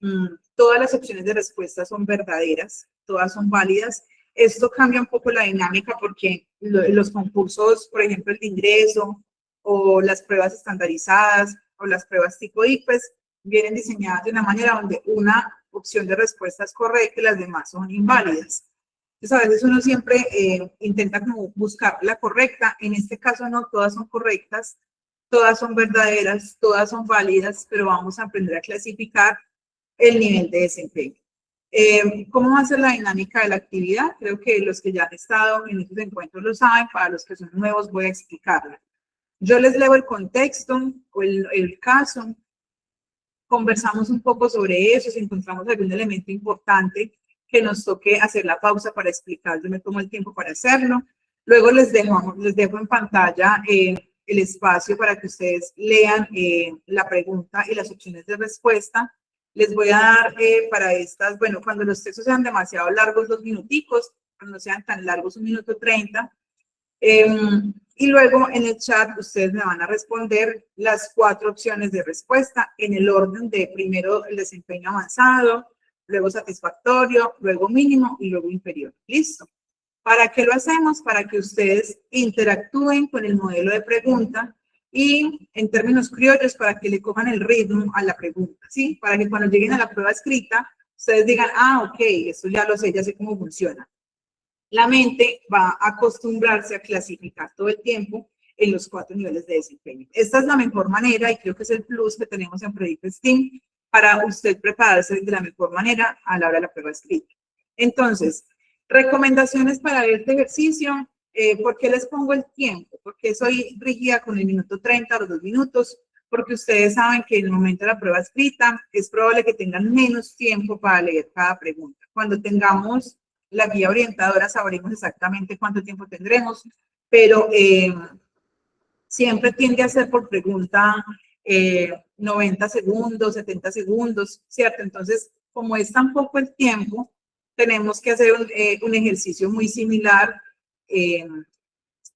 todas las opciones de respuesta son verdaderas, todas son válidas. Esto cambia un poco la dinámica porque los concursos, por ejemplo, el de ingreso o las pruebas estandarizadas o las pruebas tipo ICFES, vienen diseñadas de una manera donde una opción de respuesta es correcta y las demás son inválidas. Entonces, a veces uno siempre intenta como buscar la correcta. En este caso no, todas son correctas, todas son verdaderas, todas son válidas, pero vamos a aprender a clasificar el nivel de desempeño. ¿Cómo va a ser la dinámica de la actividad? Creo que los que ya han estado en estos encuentros lo saben. Para los que son nuevos voy a explicarla. Yo les leo el contexto o el caso, conversamos un poco sobre eso, si encontramos algún elemento importante que nos toque hacer la pausa para explicar, yo me tomo el tiempo para hacerlo. Luego les dejo en pantalla el espacio para que ustedes lean la pregunta y las opciones de respuesta. Les voy a dar para estas, bueno, cuando los textos sean demasiado largos, 2 minuticos, cuando no sean tan largos, 1 minuto 30. Y luego en el chat ustedes me van a responder las 4 opciones de respuesta en el orden de primero el desempeño avanzado, luego satisfactorio, luego mínimo y luego inferior. ¿Listo? ¿Para qué lo hacemos? Para que ustedes interactúen con el modelo de pregunta y, en términos criollos, para que le cojan el ritmo a la pregunta, ¿sí? Para que cuando lleguen a la prueba escrita, ustedes digan, ah, ok, esto ya lo sé, ya sé cómo funciona. La mente va a acostumbrarse a clasificar todo el tiempo en los 4 niveles de desempeño. Esta es la mejor manera y creo que es el plus que tenemos en Proyecto STEAM para usted prepararse de la mejor manera a la hora de la prueba escrita. Entonces, recomendaciones para este ejercicio. ¿Por qué les pongo el tiempo? Porque soy rígida con el minuto 30 o los 2 minutos, porque ustedes saben que en el momento de la prueba escrita es probable que tengan menos tiempo para leer cada pregunta. Cuando tengamos la guía orientadora sabremos exactamente cuánto tiempo tendremos, pero siempre tiende a ser por pregunta 90 segundos, 70 segundos, ¿cierto? Entonces, como es tan poco el tiempo, tenemos que hacer un ejercicio muy similar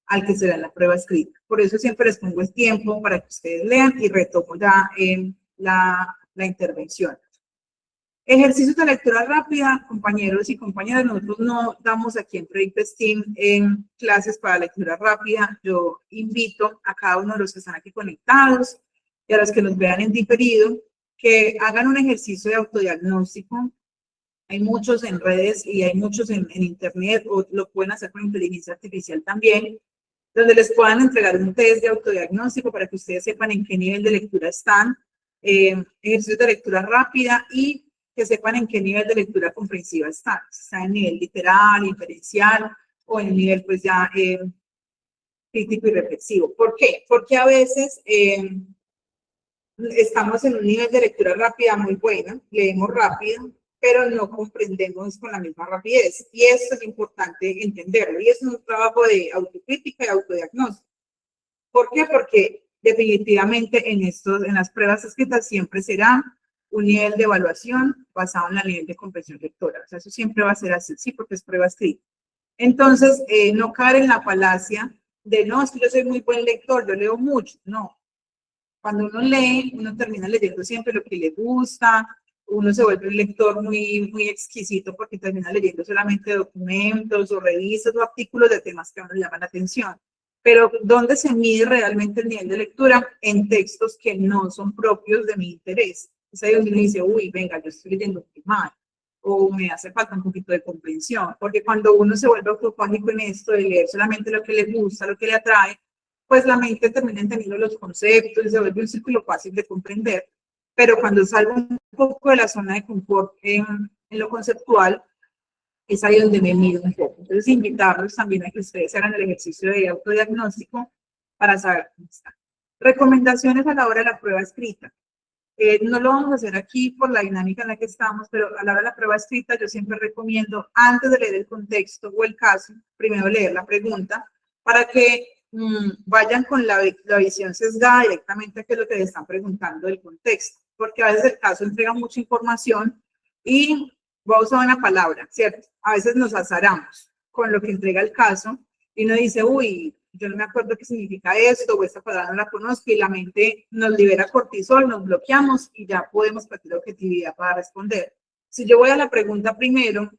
al que será en la prueba escrita. Por eso siempre les pongo el tiempo para que ustedes lean y retomo ya la intervención. Ejercicios de lectura rápida, compañeros y compañeras, nosotros no damos aquí en Proyecto STEAM en clases para lectura rápida. Yo invito a cada uno de los que están aquí conectados y a los que nos vean en diferido que hagan un ejercicio de autodiagnóstico. Hay muchos en redes y hay muchos en internet, o lo pueden hacer con inteligencia artificial también, donde les puedan entregar un test de autodiagnóstico para que ustedes sepan en qué nivel de lectura están, ejercicios de lectura rápida y que sepan en qué nivel de lectura comprensiva están, si están en nivel literal, inferencial o en nivel pues ya crítico y reflexivo. ¿Por qué? Porque a veces estamos en un nivel de lectura rápida muy bueno, leemos rápido, pero no comprendemos con la misma rapidez. Y esto es importante entenderlo. Y es un trabajo de autocrítica y autodiagnóstico. ¿Por qué? Porque definitivamente en las pruebas escritas siempre será un nivel de evaluación basado en el nivel de comprensión lectora. O sea, eso siempre va a ser así, sí, porque es prueba escrita. Entonces, no caer en la falacia de, no, es que yo soy muy buen lector, yo leo mucho. No. Cuando uno lee, uno termina leyendo siempre lo que le gusta, uno se vuelve un lector muy, muy exquisito porque termina leyendo solamente documentos o revistas o artículos de temas que a uno le llaman la atención. Pero ¿dónde se mide realmente el nivel de lectura? En textos que no son propios de mi interés. Es ahí donde uno dice, uy, venga, yo estoy leyendo muy mal, o me hace falta un poquito de comprensión, porque cuando uno se vuelve autofágico en esto de leer solamente lo que le gusta, lo que le atrae, pues la mente termina entendiendo los conceptos y se vuelve un círculo fácil de comprender. Pero cuando salgo un poco de la zona de confort en lo conceptual, es ahí donde me mido un poco. Entonces, invitarlos también a que ustedes hagan el ejercicio de autodiagnóstico para saber cómo están. Recomendaciones a la hora de la prueba escrita. No lo vamos a hacer aquí por la dinámica en la que estamos, pero a la hora de la prueba escrita yo siempre recomiendo, antes de leer el contexto o el caso, primero leer la pregunta para que vayan con la visión sesgada directamente a qué es lo que les están preguntando del contexto, porque a veces el caso entrega mucha información y voy a usar una palabra, ¿cierto? A veces nos azaramos con lo que entrega el caso y uno dice, uy, yo no me acuerdo qué significa esto, o esta palabra no la conozco, y la mente nos libera cortisol, nos bloqueamos y ya podemos partir de objetividad para responder. Si yo voy a la pregunta primero,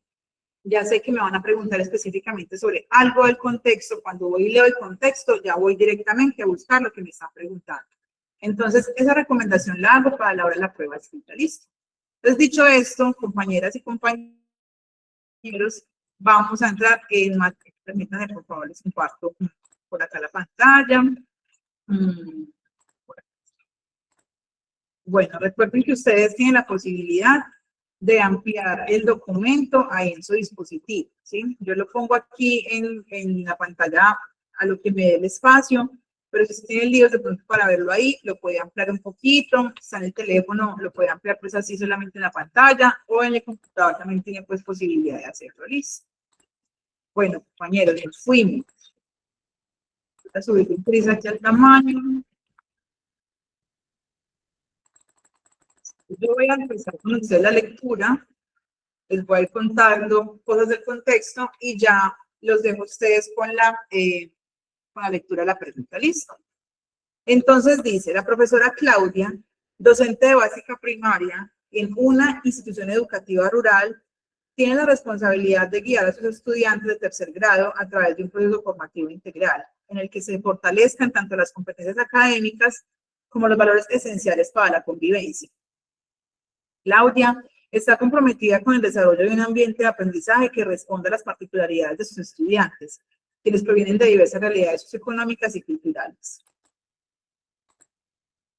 ya sé que me van a preguntar específicamente sobre algo del contexto. Cuando voy y leo el contexto, ya voy directamente a buscar lo que me están preguntando. Entonces, esa recomendación la hago para la hora de la prueba escrita. Listo. Entonces, dicho esto, compañeras y compañeros, vamos a entrar en materia. Permítanme, por favor, les comparto por acá la pantalla. Bueno, recuerden que ustedes tienen la posibilidad de ampliar el documento ahí en su dispositivo, ¿sí? Yo lo pongo aquí en la pantalla a lo que me dé el espacio, pero si tienen líos de pronto para verlo ahí, lo puede ampliar un poquito. Está en el teléfono, lo puede ampliar pues así solamente en la pantalla, o en el computador también tiene pues posibilidad de hacerlo. Listo. Bueno, compañeros, nos fuimos. Voy a subir un tris aquí al tamaño. Yo voy a empezar con ustedes la lectura, les voy a ir contando cosas del contexto y ya los dejo a ustedes con la lectura de la pregunta. ¿Listo? Entonces dice, la profesora Claudia, docente de básica primaria en una institución educativa rural, tiene la responsabilidad de guiar a sus estudiantes de tercer grado a través de un proceso formativo integral, en el que se fortalezcan tanto las competencias académicas como los valores esenciales para la convivencia. Claudia está comprometida con el desarrollo de un ambiente de aprendizaje que responda a las particularidades de sus estudiantes, quienes provienen de diversas realidades socioeconómicas y culturales.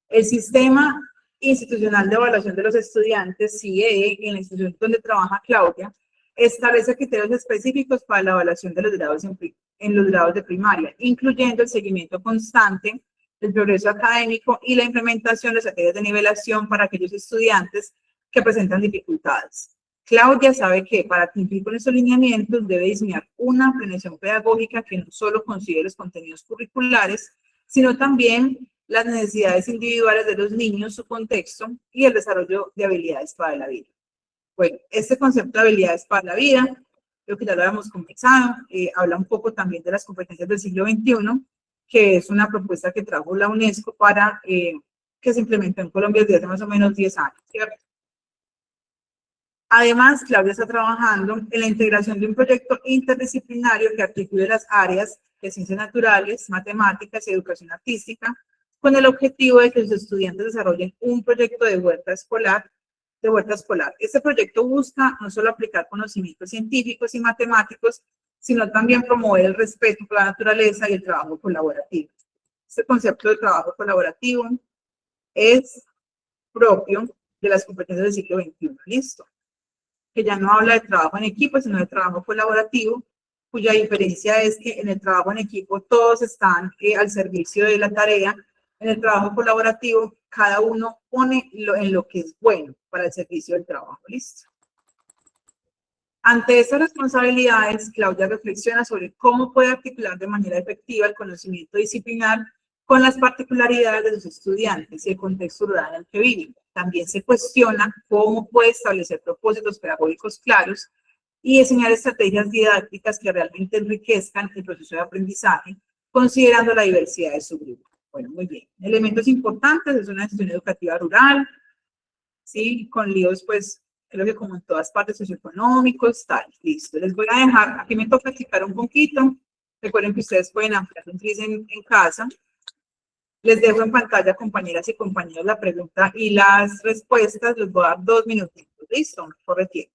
El sistema institucional de evaluación de los estudiantes, CIEE, en la institución donde trabaja Claudia, establece criterios específicos para la evaluación de los grados en los grados de primaria, incluyendo el seguimiento constante del progreso académico y la implementación de estrategias de nivelación para aquellos estudiantes que presentan dificultades. Claudia sabe que para cumplir con estos lineamientos debe diseñar una planeación pedagógica que no solo considere los contenidos curriculares, sino también las necesidades individuales de los niños, su contexto y el desarrollo de habilidades para la vida. Bueno, este concepto de habilidades para la vida, creo que ya lo habíamos conversado, habla un poco también de las competencias del siglo XXI, que es una propuesta que trajo la UNESCO para que se implementó en Colombia desde hace más o menos 10 años, ¿cierto? Además, Claudia está trabajando en la integración de un proyecto interdisciplinario que articule las áreas de ciencias naturales, matemáticas y educación artística, con el objetivo de que los estudiantes desarrollen un proyecto de huerta escolar. Este proyecto busca no solo aplicar conocimientos científicos y matemáticos, sino también promover el respeto por la naturaleza y el trabajo colaborativo. Este concepto de trabajo colaborativo es propio de las competencias del siglo XXI. Listo. Que ya no habla de trabajo en equipo, sino de trabajo colaborativo, cuya diferencia es que en el trabajo en equipo todos están al servicio de la tarea. En el trabajo colaborativo, cada uno pone en lo que es bueno para el servicio del trabajo. ¿Listo? Ante estas responsabilidades, Claudia reflexiona sobre cómo puede articular de manera efectiva el conocimiento disciplinar con las particularidades de sus estudiantes y el contexto rural en el que viven. También se cuestiona cómo puede establecer propósitos pedagógicos claros y diseñar estrategias didácticas que realmente enriquezcan el proceso de aprendizaje, considerando la diversidad de su grupo. Bueno, muy bien. Elementos importantes, es una institución educativa rural, ¿sí? Con líos, pues, creo que como en todas partes socioeconómicos, tal, listo. Les voy a dejar, aquí me toca explicar un poquito. Recuerden que ustedes pueden ampliar un quiz en casa. Les dejo en pantalla, compañeras y compañeros, la pregunta y las respuestas. Les voy a dar 2 minutitos. Listo, corre tiempo.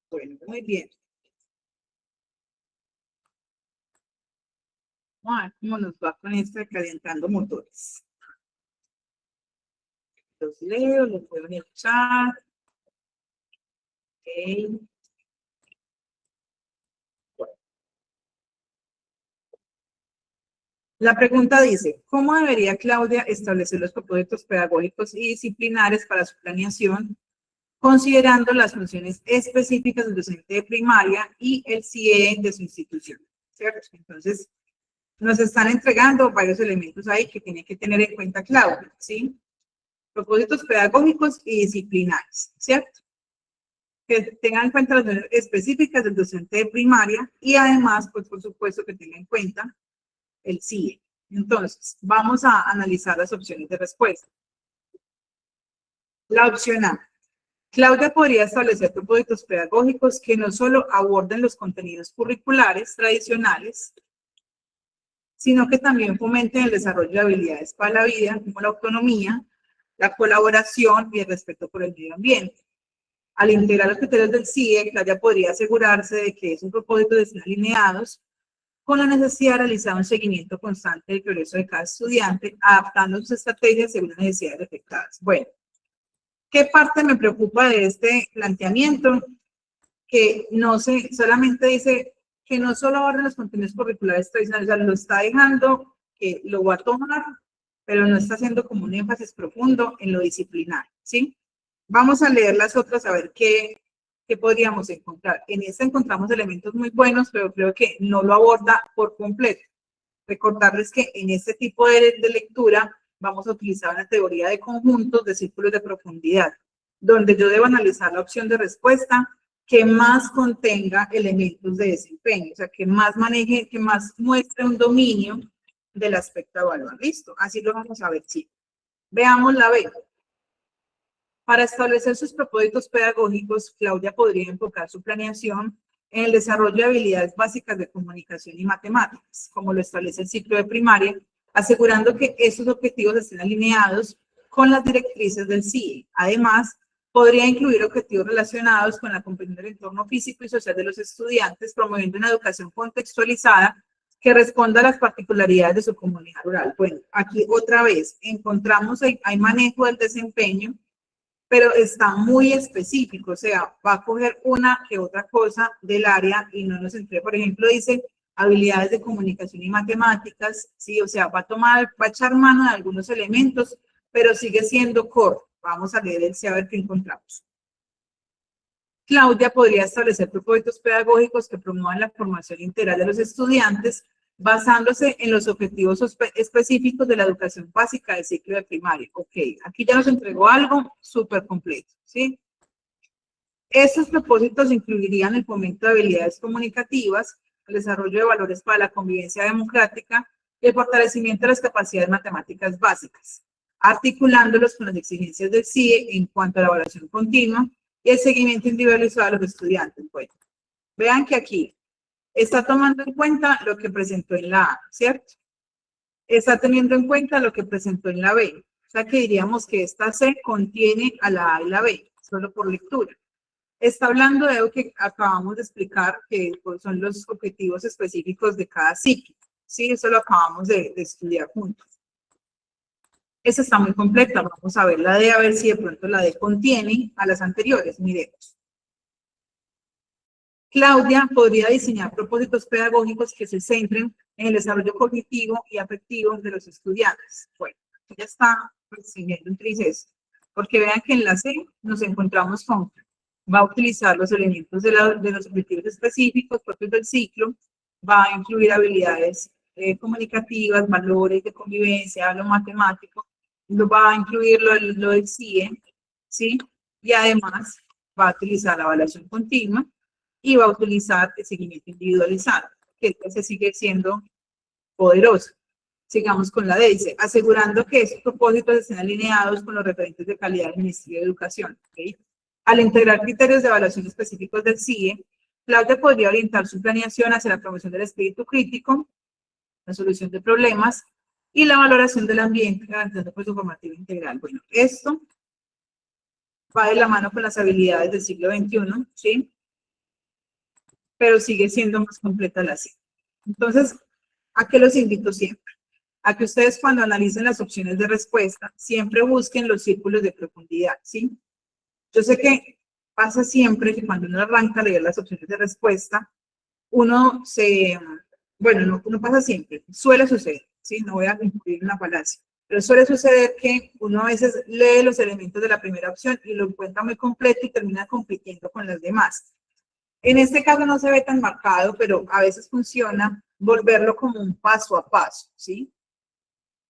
Bueno, muy bien. Vamos a ver cómo nos va con esto de calentando motores. Los leo, los puedo en el chat. Ok. Bueno. La pregunta dice, ¿cómo debería Claudia establecer los propósitos pedagógicos y disciplinares para su planeación, considerando las funciones específicas del docente de primaria y el CIE de su institución? ¿Cierto? Entonces, nos están entregando varios elementos ahí que tiene que tener en cuenta Claudia, ¿sí? Propósitos pedagógicos y disciplinares, ¿cierto? que tenga en cuenta las nociones específicas del docente de primaria y además, pues por supuesto que tenga en cuenta el CIE. Entonces, vamos a analizar las opciones de respuesta. La opción A. Claudia podría establecer propósitos pedagógicos que no solo aborden los contenidos curriculares tradicionales, sino que también fomenten el desarrollo de habilidades para la vida, como la autonomía, la colaboración y el respeto por el medio ambiente. Al integrar los criterios del CIE, Claudia podría asegurarse de que esos propósitos estén alineados con la necesidad de realizar un seguimiento constante del progreso de cada estudiante, adaptando sus estrategias según las necesidades detectadas. Bueno, ¿qué parte me preocupa de este planteamiento? Que no se, solamente dice que no solo aborden los contenidos curriculares tradicionales, o sea, lo está dejando que lo va a tomar, pero no está haciendo como un énfasis profundo en lo disciplinario, ¿sí? Vamos a leer las otras a ver qué podríamos encontrar. En esta encontramos elementos muy buenos, pero creo que no lo aborda por completo. Recordarles que en este tipo de lectura vamos a utilizar una teoría de conjuntos de círculos de profundidad, donde yo debo analizar la opción de respuesta que más contenga elementos de desempeño, o sea, que más maneje, que más muestre un dominio del aspecto a evaluar. Listo, así lo vamos a ver, sí. Veamos la B. Para establecer sus propósitos pedagógicos, Claudia podría enfocar su planeación en el desarrollo de habilidades básicas de comunicación y matemáticas, como lo establece el ciclo de primaria, asegurando que esos objetivos estén alineados con las directrices del CIE. Además, podría incluir objetivos relacionados con la comprensión del entorno físico y social de los estudiantes, promoviendo una educación contextualizada que responda a las particularidades de su comunidad rural. Bueno, aquí otra vez encontramos, hay manejo del desempeño, pero está muy específico, o sea, va a coger una que otra cosa del área y no nos entrega, por ejemplo, dice habilidades de comunicación y matemáticas, sí, o sea, va a echar mano de algunos elementos, pero sigue siendo corto. Vamos a leer el C a ver qué encontramos. Claudia podría establecer propósitos pedagógicos que promuevan la formación integral de los estudiantes, basándose en los objetivos específicos de la educación básica del ciclo de primaria. Ok, aquí ya nos entregó algo súper completo, ¿sí? Estos propósitos incluirían el fomento de habilidades comunicativas, el desarrollo de valores para la convivencia democrática y el fortalecimiento de las capacidades matemáticas básicas, articulándolos con las exigencias del CIE en cuanto a la evaluación continua y el seguimiento individualizado de los estudiantes. Bueno, vean que aquí está tomando en cuenta lo que presentó en la A, ¿cierto? Está teniendo en cuenta lo que presentó en la B. O sea que diríamos que esta C contiene a la A y la B, solo por lectura. Está hablando de lo que acabamos de explicar, que son los objetivos específicos de cada ciclo. Sí, eso lo acabamos de estudiar juntos. Esa está muy completa. Vamos a ver la D, a ver si de pronto la D contiene a las anteriores. Miremos. Claudia podría diseñar propósitos pedagógicos que se centren en el desarrollo cognitivo y afectivo de los estudiantes. Bueno, ya está siguiendo un trices, porque vean que en la C nos encontramos con, va a utilizar los elementos de los objetivos específicos propios del ciclo, va a incluir habilidades comunicativas, valores de convivencia, lo matemático, va a incluir lo del CIE, ¿sí? Y además va a utilizar la evaluación continua, y va a utilizar el seguimiento individualizado, que se sigue siendo poderoso. Sigamos con la D, dice, asegurando que esos propósitos estén alineados con los referentes de calidad del Ministerio de Educación. ¿Okay? Al integrar criterios de evaluación específicos del CIE, Claudia podría orientar su planeación hacia la promoción del espíritu crítico, la solución de problemas y la valoración del ambiente, garantizando pues su formativa integral. Bueno, esto va de la mano con las habilidades del siglo XXI, ¿sí? Pero sigue siendo más completa la C. Entonces, ¿a qué los invito siempre? A que ustedes cuando analicen las opciones de respuesta, siempre busquen los círculos de profundidad, ¿sí? Yo sé que pasa siempre que cuando uno arranca a leer las opciones de respuesta, uno no pasa siempre, suele suceder, ¿sí? No voy a incluir una falacia, pero suele suceder que uno a veces lee los elementos de la primera opción y lo encuentra muy completo y termina compitiendo con las demás. En este caso no se ve tan marcado, pero a veces funciona volverlo como un paso a paso, ¿sí?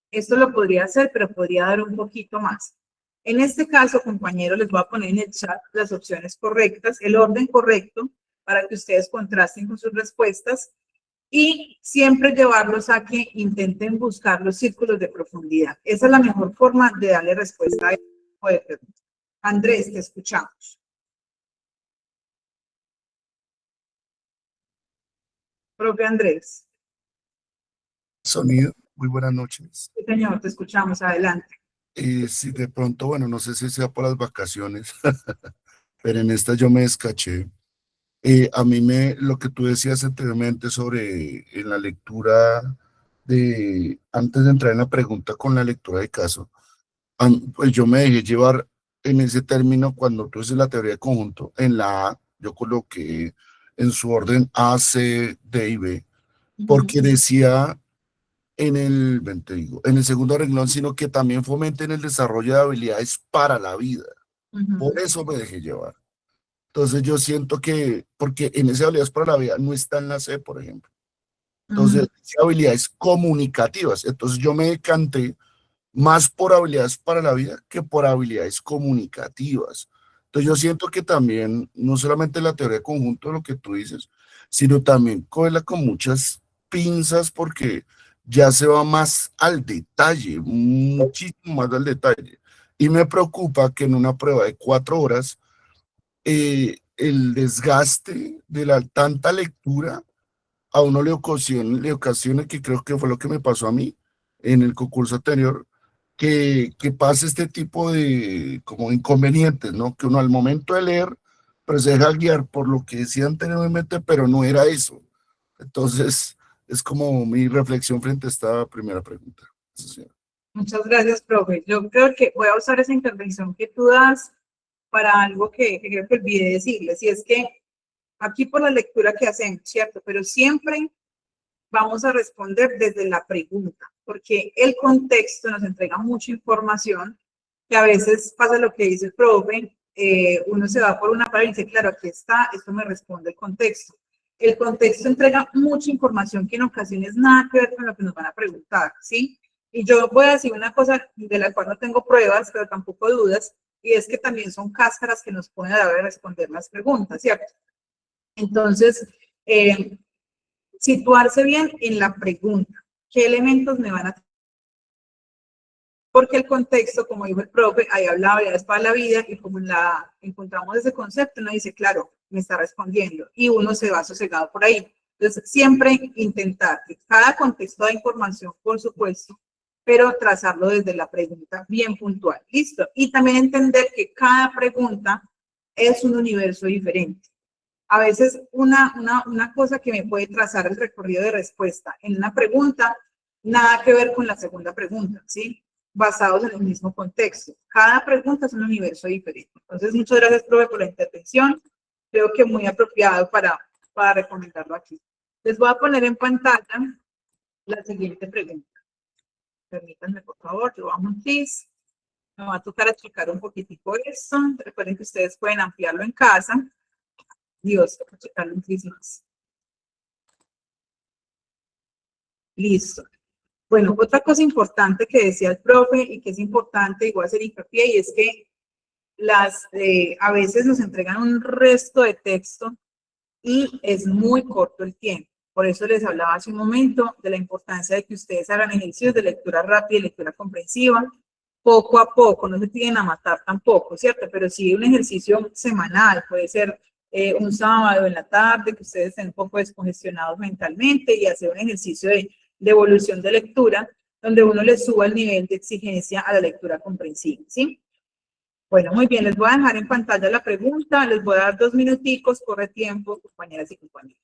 Esto lo podría hacer, pero podría dar un poquito más. En este caso, compañeros, les voy a poner en el chat las opciones correctas, el orden correcto, para que ustedes contrasten con sus respuestas y siempre llevarlos a que intenten buscar los círculos de profundidad. Esa es la mejor forma de darle respuesta a este tipo de preguntas. Andrés, te escuchamos. Profe Andrés. Sonido, muy buenas noches. Sí, señor, te escuchamos. Adelante. Si de pronto, bueno, no sé si sea por las vacaciones, pero en esta yo me descaché. A mí lo que tú decías anteriormente sobre en la lectura antes de entrar en la pregunta con la lectura de caso, pues yo me dejé llevar en ese término cuando tú dices la teoría de conjunto, en la A, yo coloqué en su orden A, C, D y B, porque decía ven, te digo, en el segundo renglón, sino que también fomenten el desarrollo de habilidades para la vida. Por eso me dejé llevar. Entonces yo siento que, porque en esas habilidades para la vida no está en la C, por ejemplo. Entonces, habilidades comunicativas. Entonces yo me decanté más por habilidades para la vida que por habilidades comunicativas. Entonces yo siento que también, no solamente la teoría de conjunto, lo que tú dices, sino también cogerla con muchas pinzas porque ya se va más al detalle, muchísimo más al detalle. Y me preocupa que en una prueba de 4 horas, el desgaste de la tanta lectura a uno le ocasiona, que creo que fue lo que me pasó a mí en el concurso anterior, que pase este tipo de como inconvenientes, ¿no? Que uno al momento de leer, pues se deja guiar por lo que decía anteriormente, pero no era eso. Entonces, es como mi reflexión frente a esta primera pregunta. Sí. Muchas gracias, profe. Yo creo que voy a usar esa intervención que tú das para algo que creo que olvidé decirles, y es que aquí por la lectura que hacemos, ¿cierto? Pero siempre vamos a responder desde la pregunta, porque el contexto nos entrega mucha información, que a veces pasa lo que dice el profe, uno se va por una palabra y dice, claro, aquí está, esto me responde el contexto. El contexto entrega mucha información que en ocasiones nada que ver con lo que nos van a preguntar, ¿sí? Y yo voy a decir una cosa de la cual no tengo pruebas, pero tampoco dudas, y es que también son cáscaras que nos ponen a la hora de responder las preguntas, ¿cierto? Entonces, situarse bien en la pregunta. ¿Qué elementos me van a... Porque el contexto, como dijo el profe, ahí hablaba ya es para la vida y como encontramos ese concepto, uno dice, claro, me está respondiendo y uno se va sosegado por ahí. Entonces, siempre intentar que cada contexto da información, por supuesto, pero trazarlo desde la pregunta bien puntual. Listo. Y también entender que cada pregunta es un universo diferente. A veces una cosa que me puede trazar el recorrido de respuesta en una pregunta, nada que ver con la segunda pregunta, ¿sí? Basados en el mismo contexto. Cada pregunta es un universo diferente. Entonces, muchas gracias, profe, por la intervención. Creo que muy apropiado para recomendarlo aquí. Les voy a poner en pantalla la siguiente pregunta. Permítanme, por favor, yo vamos un please. Me va a tocar achicar un poquitico esto. Recuerden que ustedes pueden ampliarlo en casa. Dios, achicarlo un please más. Listo. Bueno, otra cosa importante que decía el profe y que es importante, igual hacer hincapié, y es que a veces nos entregan un resto de texto y es muy corto el tiempo. Por eso les hablaba hace un momento de la importancia de que ustedes hagan ejercicios de lectura rápida y lectura comprensiva, poco a poco, no se tienen a matar tampoco, ¿cierto? Pero sí un ejercicio semanal, puede ser un sábado en la tarde, que ustedes estén un poco descongestionados mentalmente y hacer un ejercicio de evolución de lectura, donde uno le suba el nivel de exigencia a la lectura comprensiva, ¿sí? Bueno, muy bien, les voy a dejar en pantalla la pregunta, les voy a dar 2 minuticos, corre tiempo, compañeras y compañeros.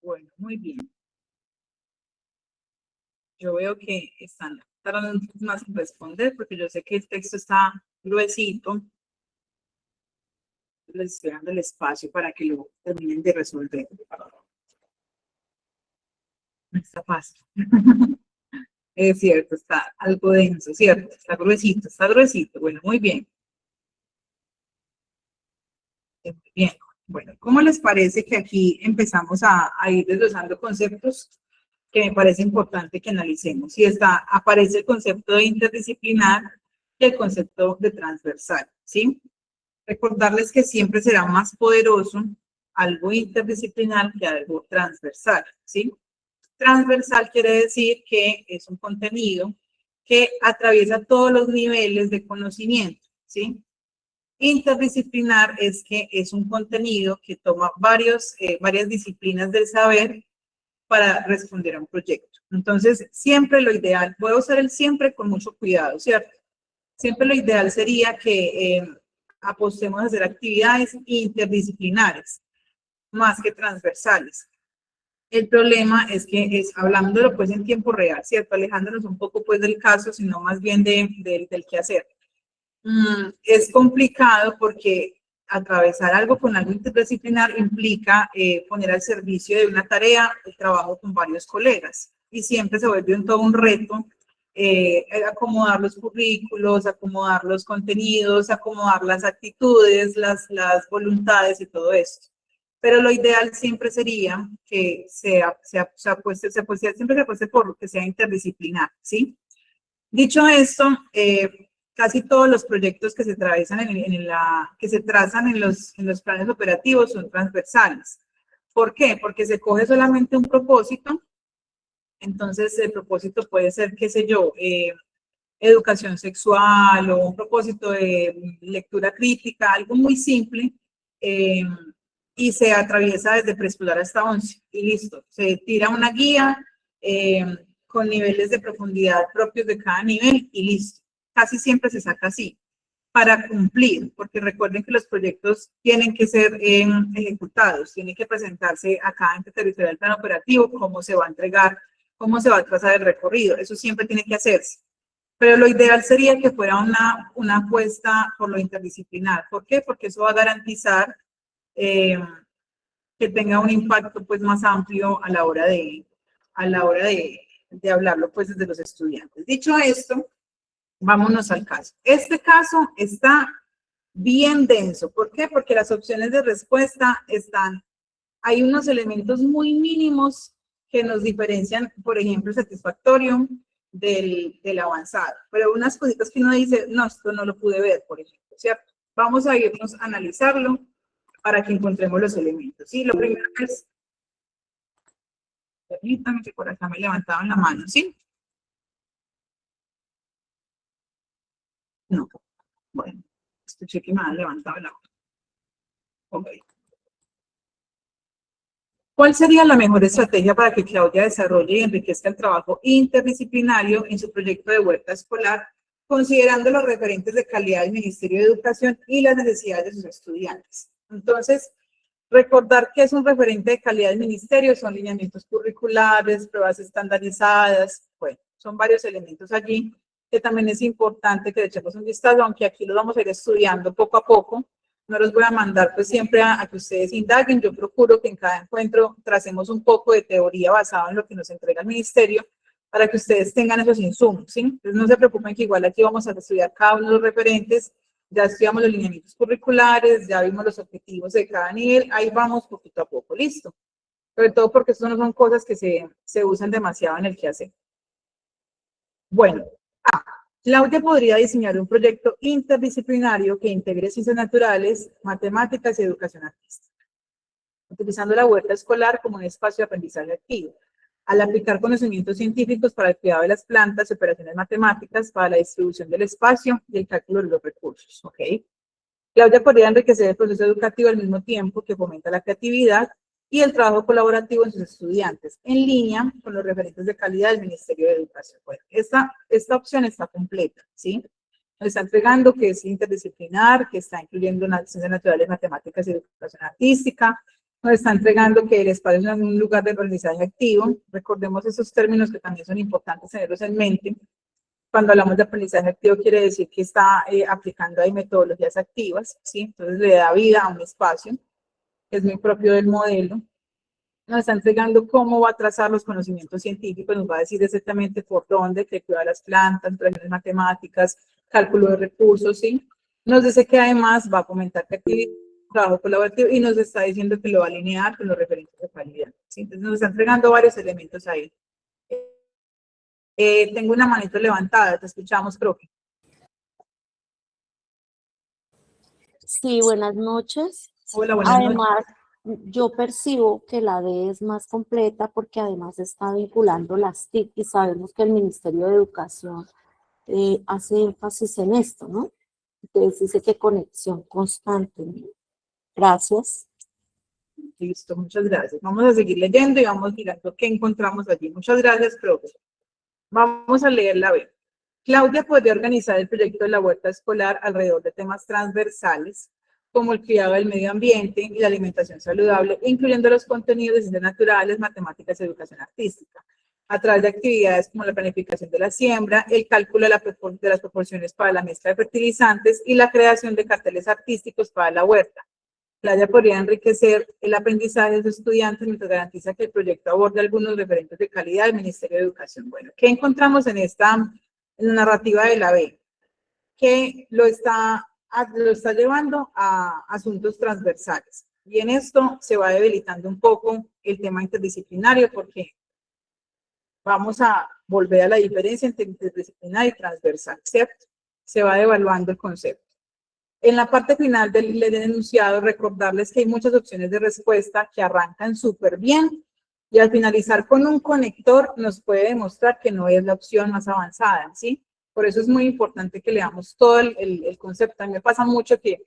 Bueno, muy bien. Yo veo que están tardando un poco más en responder porque yo sé que el texto está gruesito. Les estoy dando el espacio para que lo terminen de resolver. No está fácil. Es cierto, está algo denso, ¿cierto? Está gruesito, está gruesito. Bueno, muy bien. Muy bien. Bueno, ¿cómo les parece que aquí empezamos a ir desglosando conceptos que me parece importante que analicemos? Y aparece el concepto de interdisciplinar y el concepto de transversal, ¿sí? Recordarles que siempre será más poderoso algo interdisciplinar que algo transversal, ¿sí? Transversal quiere decir que es un contenido que atraviesa todos los niveles de conocimiento, ¿sí? Interdisciplinar es que es un contenido que toma varias disciplinas del saber para responder a un proyecto. Entonces, siempre lo ideal, voy a usar el siempre con mucho cuidado, ¿cierto? Siempre lo ideal sería que apostemos a hacer actividades interdisciplinares, más que transversales. El problema es que hablándolo pues en tiempo real, ¿cierto? Alejándonos un poco pues del caso, sino más bien del quehacer. Es complicado porque atravesar algo con algo interdisciplinar implica poner al servicio de una tarea el trabajo con varios colegas y siempre se vuelve todo un reto acomodar los currículos, acomodar los contenidos, acomodar las actitudes, las voluntades y todo esto. Pero lo ideal siempre sería que siempre se apueste por que sea interdisciplinar, ¿sí? Dicho esto, casi todos los proyectos que se trazan en los planes operativos son transversales. ¿Por qué? Porque se coge solamente un propósito. Entonces, el propósito puede ser, qué sé yo, educación sexual o un propósito de lectura crítica, algo muy simple, y se atraviesa desde preescolar hasta 11 y listo. Se tira una guía con niveles de profundidad propios de cada nivel y listo. Casi siempre se saca así para cumplir, porque recuerden que los proyectos tienen que ser ejecutados, tienen que presentarse a cada ente territorial del plan operativo, cómo se va a entregar, cómo se va a trazar el recorrido, eso siempre tiene que hacerse. Pero lo ideal sería que fuera una apuesta por lo interdisciplinar. ¿Por qué? Porque eso va a garantizar que tenga un impacto pues más amplio a la hora de hablarlo pues desde los estudiantes. Dicho esto, vámonos al caso. Este caso está bien denso. ¿Por qué? Porque las opciones de respuesta hay unos elementos muy mínimos que nos diferencian, por ejemplo, el satisfactorio del avanzado. Pero unas cositas que uno dice, no, esto no lo pude ver, por ejemplo, ¿cierto? Vamos a irnos a analizarlo para que encontremos los elementos. Sí, lo primero es, permítanme que por acá me levantaban la mano, ¿sí? No, bueno, escuché que me han levantado la mano. Ok. ¿Cuál sería la mejor estrategia para que Claudia desarrolle y enriquezca el trabajo interdisciplinario en su proyecto de huerta escolar, considerando los referentes de calidad del Ministerio de Educación y las necesidades de sus estudiantes? Entonces, recordar que es un referente de calidad del ministerio, son lineamientos curriculares, pruebas estandarizadas, bueno, son varios elementos allí que también es importante que le echemos un vistazo, aunque aquí los vamos a ir estudiando poco a poco. No los voy a mandar pues siempre a que ustedes indaguen. Yo procuro que en cada encuentro tracemos un poco de teoría basada en lo que nos entrega el ministerio para que ustedes tengan esos insumos, ¿sí? Entonces no se preocupen que igual aquí vamos a estudiar cada uno de los referentes. Ya estudiamos los lineamientos curriculares, ya vimos los objetivos de cada nivel, ahí vamos poquito a poco, listo. Sobre todo porque eso no son cosas que se usan demasiado en el quehacer. Bueno, Claudia podría diseñar un proyecto interdisciplinario que integre ciencias naturales, matemáticas y educación artística, utilizando la huerta escolar como un espacio de aprendizaje activo. Al aplicar conocimientos científicos para el cuidado de las plantas, operaciones matemáticas para la distribución del espacio y el cálculo de los recursos. ¿Ok? Claudia podría enriquecer el proceso educativo al mismo tiempo que fomenta la creatividad y el trabajo colaborativo en sus estudiantes, en línea con los referentes de calidad del Ministerio de Educación. Bueno, esta opción está completa, ¿sí? Nos está entregando que es interdisciplinar, que está incluyendo las ciencias naturales, matemáticas y educación artística. Nos está entregando que el espacio es un lugar de aprendizaje activo. Recordemos esos términos que también son importantes tenerlos en mente. Cuando hablamos de aprendizaje activo quiere decir que está aplicando ahí metodologías activas, ¿sí? Entonces le da vida a un espacio, que es muy propio del modelo. Nos está entregando cómo va a trazar los conocimientos científicos, nos va a decir exactamente por dónde, que cuida las plantas, operaciones matemáticas, cálculo de recursos, ¿sí? Nos dice que además va a fomentar creatividad, trabajo colaborativo y nos está diciendo que lo va a alinear con los referentes de calidad, ¿sí? Entonces nos está entregando varios elementos ahí. Tengo una manito levantada, te escuchamos, profe. Sí, buenas noches. Hola, buenas noches. Además, yo percibo que la D es más completa porque además está vinculando las TIC y sabemos que el Ministerio de Educación hace énfasis en esto, ¿no? Entonces dice que conexión constante. Gracias. Listo, muchas gracias. Vamos a seguir leyendo y vamos mirando qué encontramos allí. Muchas gracias, profe. Vamos a leer la B. Claudia podría organizar el proyecto de la huerta escolar alrededor de temas transversales, como el cuidado del medio ambiente y la alimentación saludable, incluyendo los contenidos de ciencias naturales, matemáticas y educación artística, a través de actividades como la planificación de la siembra, el cálculo de las proporciones para la mezcla de fertilizantes y la creación de carteles artísticos para la huerta. Claudia podría enriquecer el aprendizaje de sus estudiantes mientras garantiza que el proyecto aborde algunos referentes de calidad del Ministerio de Educación. Bueno, ¿qué encontramos en esta narrativa de la B? Que lo está llevando a asuntos transversales. Y en esto se va debilitando un poco el tema interdisciplinario porque vamos a volver a la diferencia entre interdisciplinario y transversal, ¿cierto? Se va devaluando el concepto. En la parte final del enunciado, recordarles que hay muchas opciones de respuesta que arrancan súper bien y al finalizar con un conector nos puede demostrar que no es la opción más avanzada, ¿sí? Por eso es muy importante que leamos todo el concepto. A mí me pasa mucho que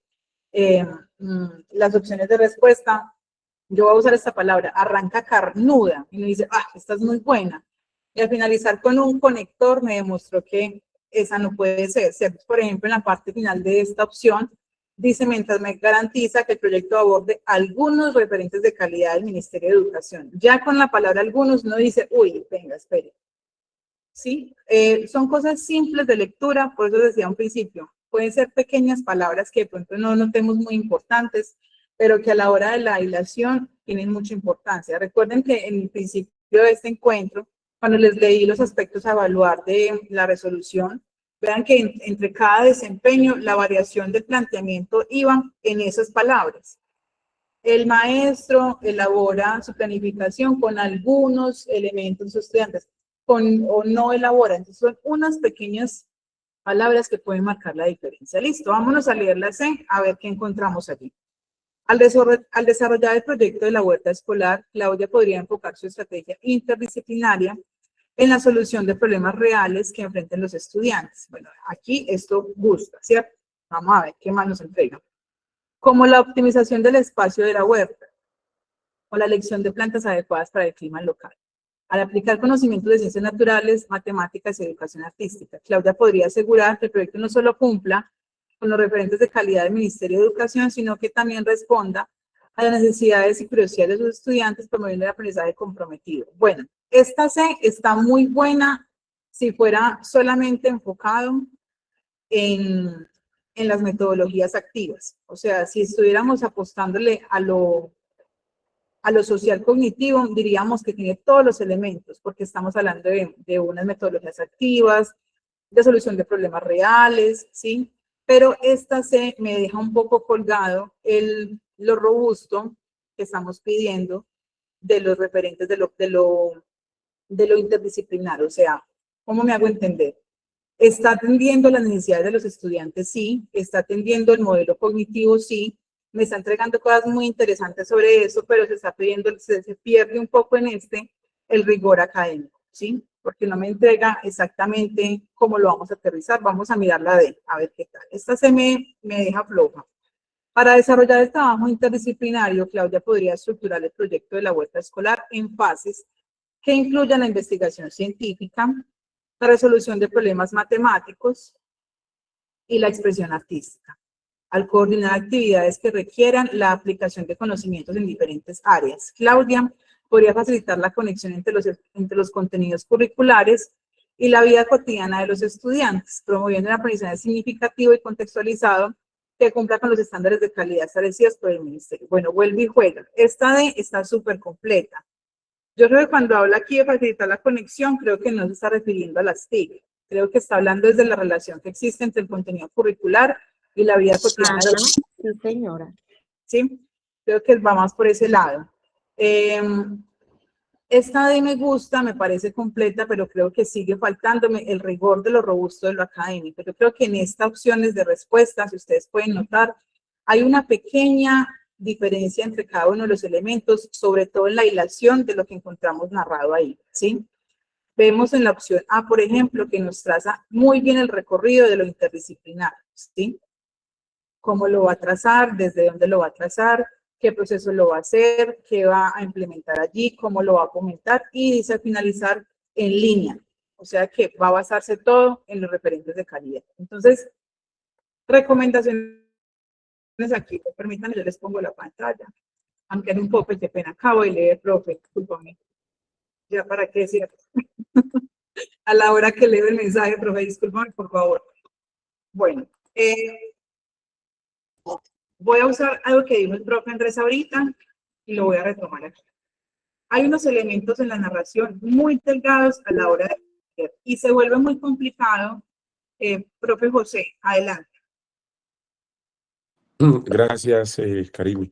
las opciones de respuesta, yo voy a usar esta palabra, arranca carnuda y me dice, esta es muy buena. Y al finalizar con un conector me demostró que esa no puede ser, ¿cierto? Por ejemplo, en la parte final de esta opción, dice, mientras me garantiza que el proyecto aborde algunos referentes de calidad del Ministerio de Educación. Ya con la palabra algunos no dice, uy, venga, espere. ¿Sí? Son cosas simples de lectura, por eso decía un principio, pueden ser pequeñas palabras que de pronto no notemos muy importantes, pero que a la hora de la hilación tienen mucha importancia. Recuerden que en el principio de este encuentro, cuando les leí los aspectos a evaluar de la resolución, vean que entre cada desempeño, la variación del planteamiento iba en esas palabras. El maestro elabora su planificación con algunos elementos de sus estudiantes, o no elabora. Entonces son unas pequeñas palabras que pueden marcar la diferencia. Listo, vámonos a leer la C, a ver qué encontramos allí. Al desarrollar el proyecto de la huerta escolar, Claudia podría enfocar su estrategia interdisciplinaria en la solución de problemas reales que enfrentan los estudiantes. Bueno, aquí esto gusta, ¿cierto? Vamos a ver qué más nos entrega. Como la optimización del espacio de la huerta o la elección de plantas adecuadas para el clima local. Al aplicar conocimientos de ciencias naturales, matemáticas y educación artística, Claudia podría asegurar que el proyecto no solo cumpla con los referentes de calidad del Ministerio de Educación, sino que también responda a las necesidades y curiosidades de sus estudiantes, promoviendo el aprendizaje comprometido. Bueno, esta C está muy buena si fuera solamente enfocado en las metodologías activas. O sea, si estuviéramos apostándole a lo social cognitivo, diríamos que tiene todos los elementos, porque estamos hablando de unas metodologías activas, de solución de problemas reales, ¿sí? Pero esta me deja un poco colgado lo robusto que estamos pidiendo de los referentes de lo interdisciplinar. O sea, ¿cómo me hago entender? Está atendiendo las necesidades de los estudiantes, sí. Está atendiendo el modelo cognitivo, sí. Me está entregando cosas muy interesantes sobre eso, pero se pierde un poco en el rigor académico, ¿sí? Porque no me entrega exactamente cómo lo vamos a aterrizar. Vamos a mirar la D, a ver qué tal. Esta me deja floja. Para desarrollar el trabajo interdisciplinario, Claudia podría estructurar el proyecto de la huerta escolar en fases que incluyan la investigación científica, la resolución de problemas matemáticos y la expresión artística. al coordinar actividades que requieran la aplicación de conocimientos en diferentes áreas. Claudia podría facilitar la conexión entre los contenidos curriculares y la vida cotidiana de los estudiantes, promoviendo un aprendizaje significativo y contextualizado que cumpla con los estándares de calidad establecidos por el ministerio. Bueno, vuelve y juega. Esta D está súper completa. Yo creo que cuando habla aquí de facilitar la conexión, creo que no se está refiriendo a las TIC. Creo que está hablando desde la relación que existe entre el contenido curricular y la vida cotidiana de los Sí, señora. ¿sí? Creo que va más por ese lado. Esta de me gusta, me parece completa, pero creo que sigue faltándome el rigor de lo robusto de lo académico. Yo creo que en estas opciones de respuesta, si ustedes pueden notar, hay una pequeña diferencia entre cada uno de los elementos, sobre todo en la hilación de lo que encontramos narrado ahí, ¿sí? Vemos en la opción A, por ejemplo, que nos traza muy bien el recorrido de lo interdisciplinario, ¿sí? Cómo lo va a trazar, desde dónde lo va a trazar, qué proceso lo va a hacer, qué va a implementar allí, cómo lo va a comentar y dice finalizar en línea. O sea que va a basarse todo en los referentes de calidad. Entonces, recomendaciones aquí. Permítanme, yo les pongo la pantalla. Ampliar un poco, qué pena. Acabo de leer, profe, discúlpame. Ya para qué decir. A la hora que leo el mensaje, profe, discúlpame, por favor. Bueno, voy a usar algo que dijo el profe Andrés ahorita y lo voy a retomar aquí. Hay unos elementos en la narración muy delgados a la hora de leer y se vuelve muy complicado. Profe José, adelante. Gracias, Karimi.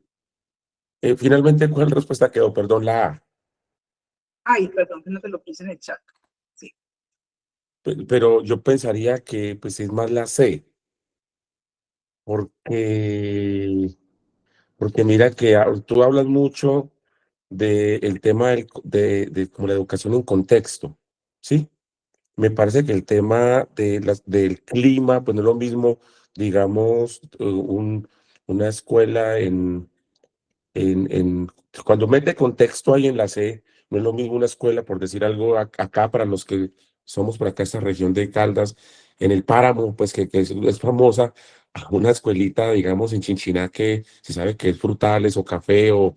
Finalmente, ¿cuál respuesta quedó? Perdón, la A. Ay, perdón, que no te lo puse en el chat. Sí. Pero yo pensaría que pues es más la C, porque mira que tú hablas mucho del tema de como la educación en contexto, ¿sí? Me parece que el tema del clima, pues no es lo mismo, digamos, una escuela cuando mete contexto ahí en la C, no es lo mismo una escuela, por decir algo, acá para los que somos por acá, esta región de Caldas, en el Páramo, pues que es famosa, a una escuelita, digamos, en Chinchiná, que se sabe que es frutales o café o...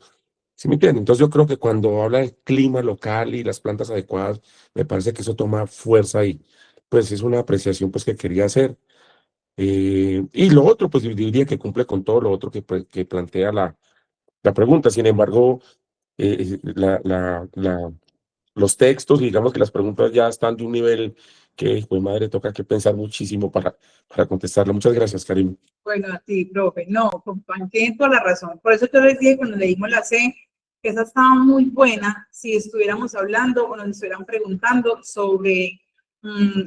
¿Sí me entienden? Entonces yo creo que cuando habla del clima local y las plantas adecuadas, me parece que eso toma fuerza ahí. Pues es una apreciación pues que quería hacer. Y lo otro, pues yo diría que cumple con todo lo otro que plantea la pregunta. Sin embargo, los textos, digamos que las preguntas ya están de un nivel que, pues madre, toca que pensar muchísimo para contestarla. Muchas gracias, Karim. Bueno, a ti, profe. No, tienen toda la razón. Por eso yo les dije cuando leímos la C, que esa estaba muy buena si estuviéramos hablando o nos estuvieran preguntando sobre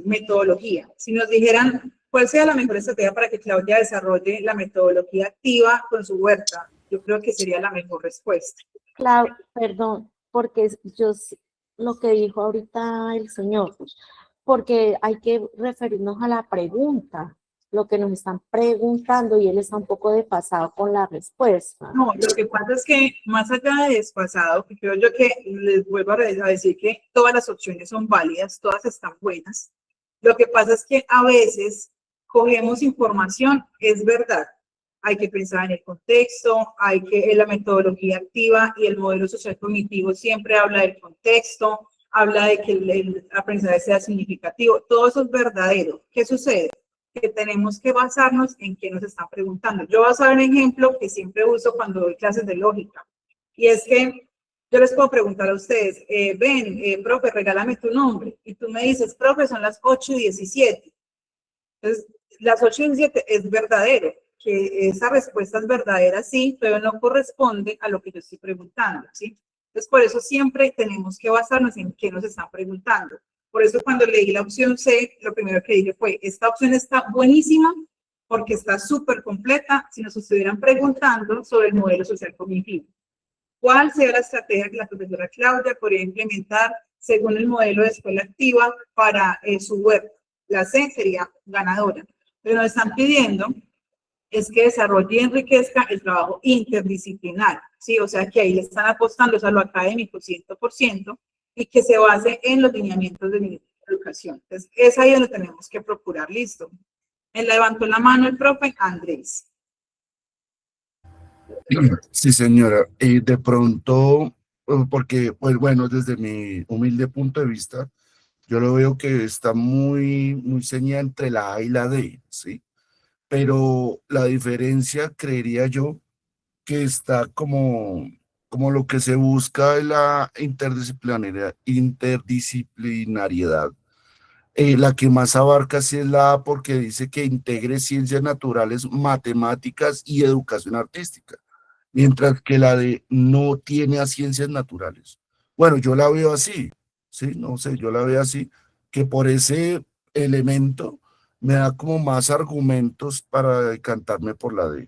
metodología. Si nos dijeran cuál sea la mejor estrategia para que Claudia desarrolle la metodología activa con su huerta, yo creo que sería la mejor respuesta. Perdón, porque lo que dijo ahorita el señor, porque hay que referirnos a la pregunta, lo que nos están preguntando y él está un poco desfasado con la respuesta. No, lo que pasa es que más allá de desfasado, que creo yo que les vuelvo a decir que todas las opciones son válidas, todas están buenas. Lo que pasa es que a veces cogemos información, es verdad, hay que pensar en el contexto, en la metodología activa y el modelo social cognitivo siempre habla del contexto, habla de que el aprendizaje sea significativo, todo eso es verdadero. ¿Qué sucede? Que tenemos que basarnos en qué nos están preguntando. Yo voy a usar un ejemplo que siempre uso cuando doy clases de lógica, y es que yo les puedo preguntar a ustedes, profe, regálame tu nombre, y tú me dices, profe, son las 8:17. Entonces, las 8:17 es verdadero, que esa respuesta es verdadera, sí, pero no corresponde a lo que yo estoy preguntando, ¿sí? Entonces, por eso siempre tenemos que basarnos en qué nos están preguntando. Por eso cuando leí la opción C, lo primero que dije fue, esta opción está buenísima porque está súper completa si nos estuvieran preguntando sobre el modelo social cognitivo. ¿Cuál sería la estrategia que la profesora Claudia podría implementar según el modelo de escuela activa para su web? La C sería ganadora. Pero nos están pidiendo es que desarrolle y enriquezca el trabajo interdisciplinar, ¿sí? O sea, que ahí le están apostando a lo académico 100% y que se base en los lineamientos de la educación. Entonces, es ahí donde tenemos que procurar, listo. Me levantó la mano el profe Andrés. Sí, señora. Y de pronto, porque, pues bueno, desde mi humilde punto de vista, yo lo veo que está muy ceñida entre la A y la D, ¿sí? Pero la diferencia, creería yo, que está como lo que se busca en la interdisciplinariedad. La que más abarca sí es la A porque dice que integre ciencias naturales, matemáticas y educación artística, mientras que la de no tiene a ciencias naturales. Bueno, yo la veo así, sí, no sé, yo la veo así, que por ese elemento me da como más argumentos para decantarme por la D.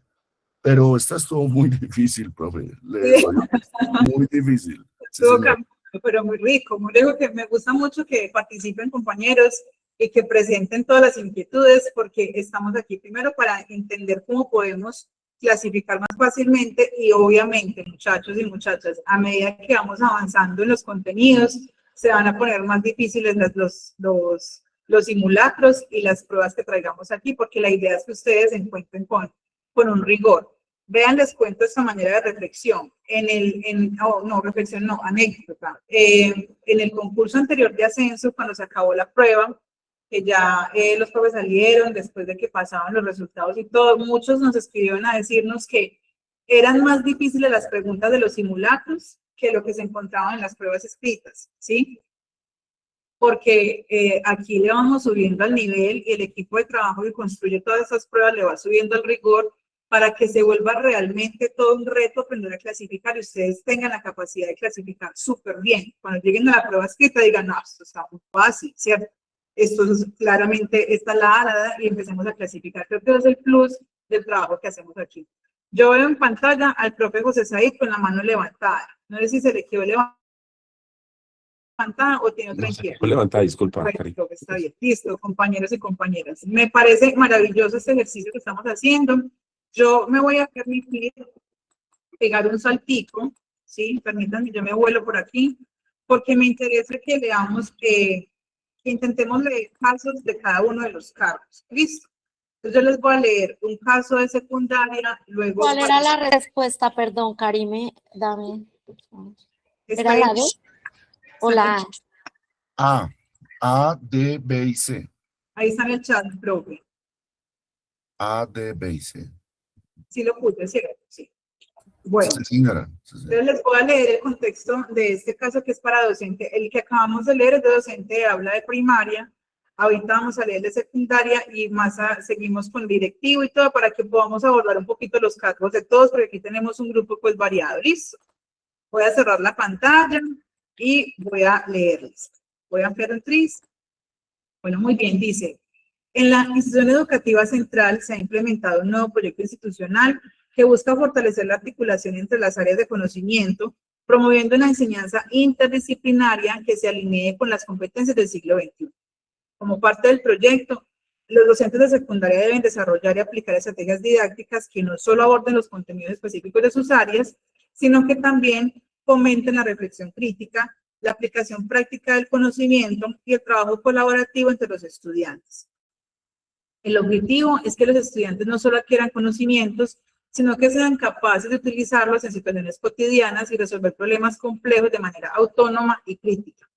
Pero esta estuvo muy difícil, profe, le Sí, soy honesto, muy difícil, sí, estuvo señor. cambiando, pero muy rico, muy rico, que me gusta mucho que participen compañeros y que presenten todas las inquietudes, porque estamos aquí primero para entender cómo podemos clasificar más fácilmente y obviamente, muchachos y muchachas, a medida que vamos avanzando en los contenidos, se van a poner más difíciles los simulacros y las pruebas que traigamos aquí, porque la idea es que ustedes se encuentren con un rigor. Vean, les cuento esta manera de reflexión. Reflexión no, anécdota. En el concurso anterior de ascenso, cuando se acabó la prueba, que ya los profes salieron después de que pasaban los resultados y todo, muchos nos escribieron a decirnos que eran más difíciles las preguntas de los simulacros que lo que se encontraban en las pruebas escritas, ¿sí? Porque aquí le vamos subiendo al nivel y el equipo de trabajo que construye todas esas pruebas le va subiendo el rigor para que se vuelva realmente todo un reto aprender a clasificar y ustedes tengan la capacidad de clasificar súper bien. Cuando lleguen a la prueba escrita digan, no, esto está muy fácil, ¿cierto? Esto es claramente, esta es la A, y empecemos a clasificar. Creo que eso es el plus del trabajo que hacemos aquí. Yo veo en pantalla al profe José Said con la mano levantada. No sé si se le quedó levantada o tiene otra No sé, inquietud. levanta, disculpa, Bueno, Cari. creo que está bien. Listo, compañeros y compañeras. Me parece maravilloso este ejercicio que estamos haciendo. Yo me voy a permitir pegar un saltico, ¿sí? Permítanme, yo me vuelo por aquí, porque me interesa que leamos, que intentemos leer casos de cada uno de los cargos. ¿Listo? Entonces yo les voy a leer un caso de secundaria, luego ¿Cuál era la respuesta? Perdón, Karime, dame. está ¿Era ahí, la D o la A? A, A, D, B y C. ahí está en el chat, profe. A, D, B y C. Sí lo puse, ¿cierto? Sí. Bueno. Sí, señora. Sí, señora. Entonces les voy a leer el contexto de este caso que es para docente. El que acabamos de leer es de docente, habla de primaria. Ahorita vamos a leer de secundaria y seguimos con directivo y todo para que podamos abordar un poquito los cargos de todos, porque aquí tenemos un grupo pues variado. Listo. Voy a cerrar la pantalla y voy a leerles. Voy a ampliar el tris. Bueno, muy bien, dice. En la institución educativa central se ha implementado un nuevo proyecto institucional que busca fortalecer la articulación entre las áreas de conocimiento, promoviendo una enseñanza interdisciplinaria que se alinee con las competencias del siglo XXI. Como parte del proyecto, los docentes de secundaria deben desarrollar y aplicar estrategias didácticas que no solo aborden los contenidos específicos de sus áreas, sino que también fomenten la reflexión crítica, la aplicación práctica del conocimiento y el trabajo colaborativo entre los estudiantes. El objetivo es que los estudiantes no solo adquieran conocimientos, sino que sean capaces de utilizarlos en situaciones cotidianas y resolver problemas complejos de manera autónoma y crítica.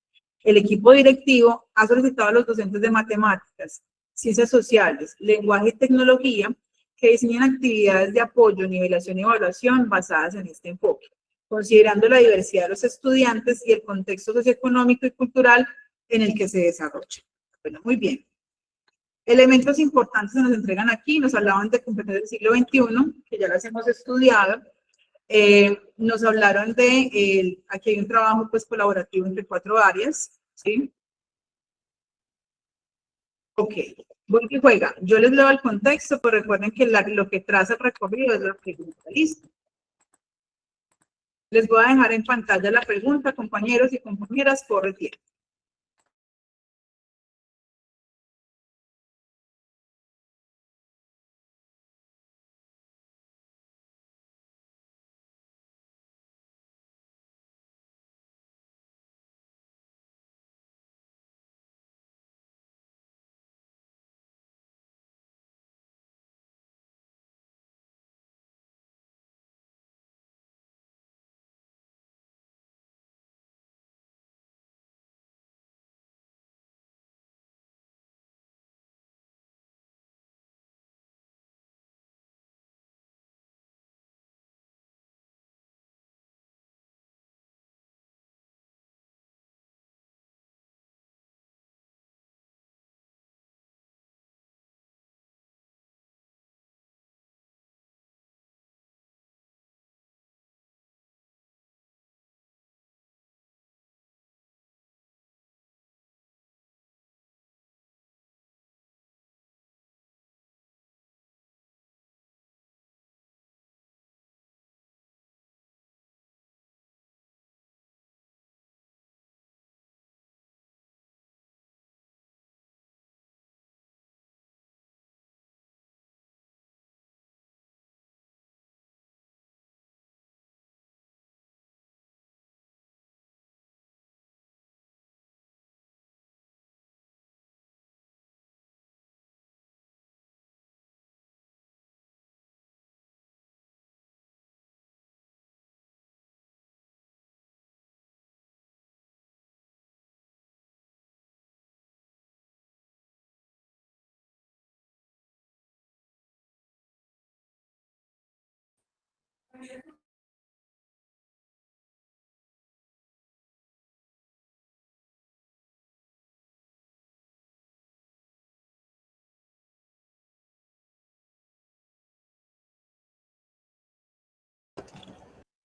El equipo directivo ha solicitado a los docentes de matemáticas, ciencias sociales, lenguaje y tecnología que diseñen actividades de apoyo, nivelación y evaluación basadas en este enfoque, considerando la diversidad de los estudiantes y el contexto socioeconómico y cultural en el que se desarrolla. Bueno, muy bien. Elementos importantes se nos entregan aquí, nos hablaban de competencias del siglo XXI, que ya las hemos estudiado, nos hablaron de, aquí hay un trabajo pues colaborativo entre 4 áreas, ¿sí? Ok, bueno que juega, yo les leo el contexto, pero recuerden que lo que traza el recorrido es la pregunta, ¿listo? Les voy a dejar en pantalla la pregunta, compañeros y compañeras, corre tiempo.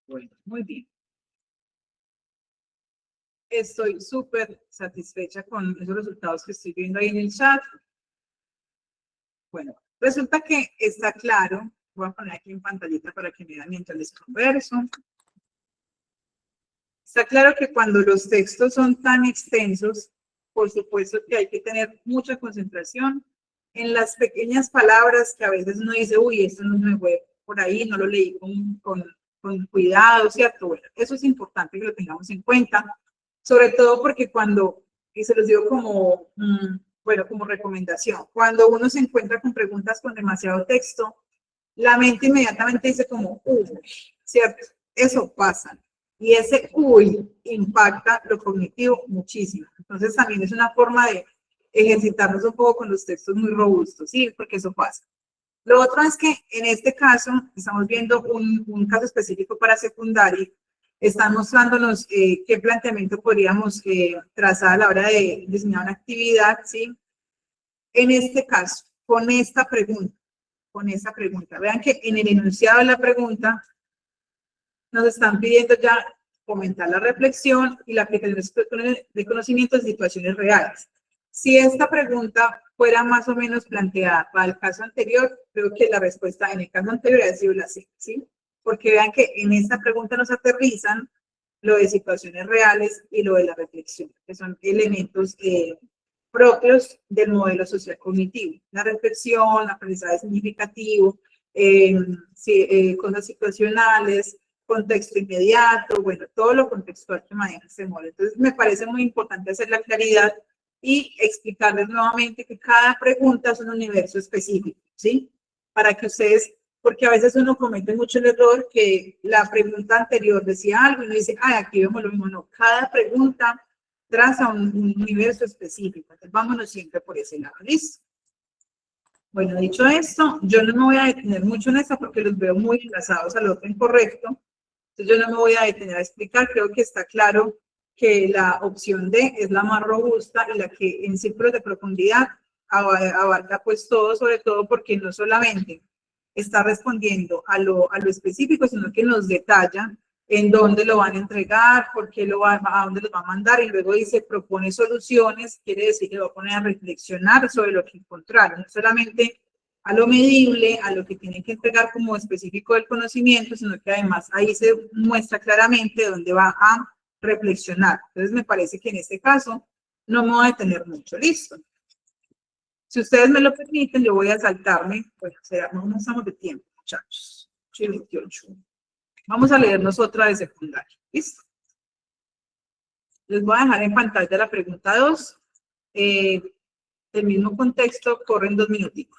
Bueno, muy bien. Estoy súper satisfecha con esos resultados que estoy viendo ahí en el chat. Bueno, resulta que está claro, voy a poner aquí en pantallita para que me vean mientras les converso. Está claro que cuando los textos son tan extensos, por supuesto que hay que tener mucha concentración en las pequeñas palabras que a veces uno dice, uy, esto no me fue por ahí, no lo leí con cuidado, ¿cierto? Bueno, eso es importante que lo tengamos en cuenta, sobre todo porque cuando, y se los digo como, bueno, como recomendación, cuando uno se encuentra con preguntas con demasiado texto, la mente inmediatamente dice como, uy, ¿cierto? Eso pasa. Y ese uy impacta lo cognitivo muchísimo. Entonces también es una forma de ejercitarnos un poco con los textos muy robustos, ¿sí? Porque eso pasa. Lo otro es que en este caso, estamos viendo un caso específico para secundaria, están mostrándonos qué planteamiento podríamos trazar a la hora de diseñar una actividad, ¿sí? En este caso, con esta pregunta. Vean que en el enunciado de la pregunta nos están pidiendo ya fomentar la reflexión y la aplicación de conocimientos en situaciones reales. Si esta pregunta fuera más o menos planteada para el caso anterior, creo que la respuesta en el caso anterior ha sido la C, ¿sí? Porque vean que en esta pregunta nos aterrizan lo de situaciones reales y lo de la reflexión, que son elementos propios del modelo social cognitivo. La reflexión, aprendizaje significativo, cosas situacionales, contexto inmediato, bueno, todo lo contextual que maneja este modelo. Entonces, me parece muy importante hacer la claridad y explicarles nuevamente que cada pregunta es un universo específico, ¿sí? Para que ustedes, porque a veces uno comete mucho el error que la pregunta anterior decía algo y uno dice, ay, aquí vemos lo mismo. No, cada pregunta traza un universo específico. Entonces, vámonos siempre por ese lado, ¿listo? Bueno, dicho esto, yo no me voy a detener mucho en esto porque los veo muy enlazados al otro incorrecto. Entonces, yo no me voy a detener a explicar. Creo que está claro que la opción D es la más robusta y la que en círculos de profundidad abarca pues todo, sobre todo porque no solamente está respondiendo a lo específico, sino que nos detalla en dónde lo van a entregar, por qué a dónde los va a mandar, y luego dice, propone soluciones, quiere decir que lo va a poner a reflexionar sobre lo que encontraron, no solamente a lo medible, a lo que tienen que entregar como específico del conocimiento, sino que además ahí se muestra claramente dónde va a reflexionar. Entonces me parece que en este caso no me voy a detener mucho. Listo. Si ustedes me lo permiten, yo voy a saltarme, bueno, no estamos de tiempo, muchachos. 8:28. Vamos a leernos otra de secundaria. ¿Listo? Les voy a dejar en pantalla la pregunta 2. El mismo contexto, corren 2 minutitos.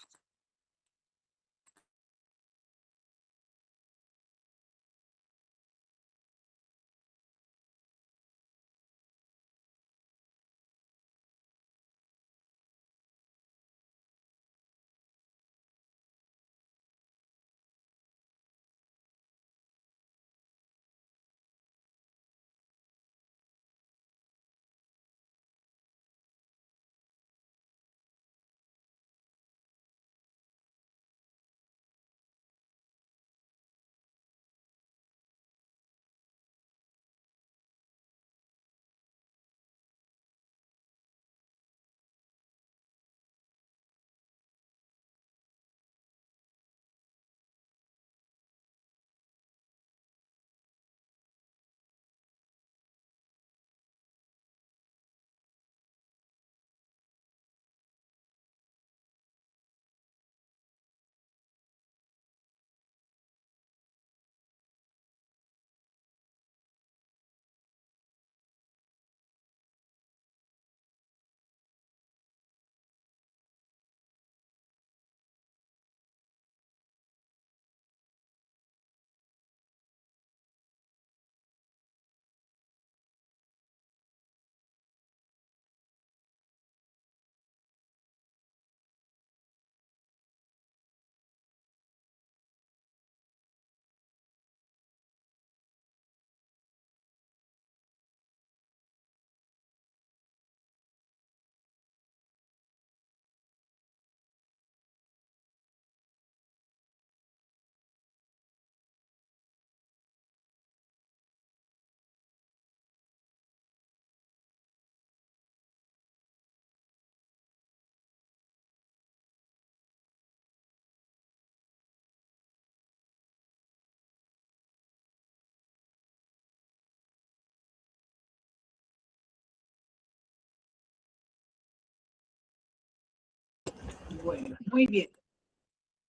Bueno, muy bien.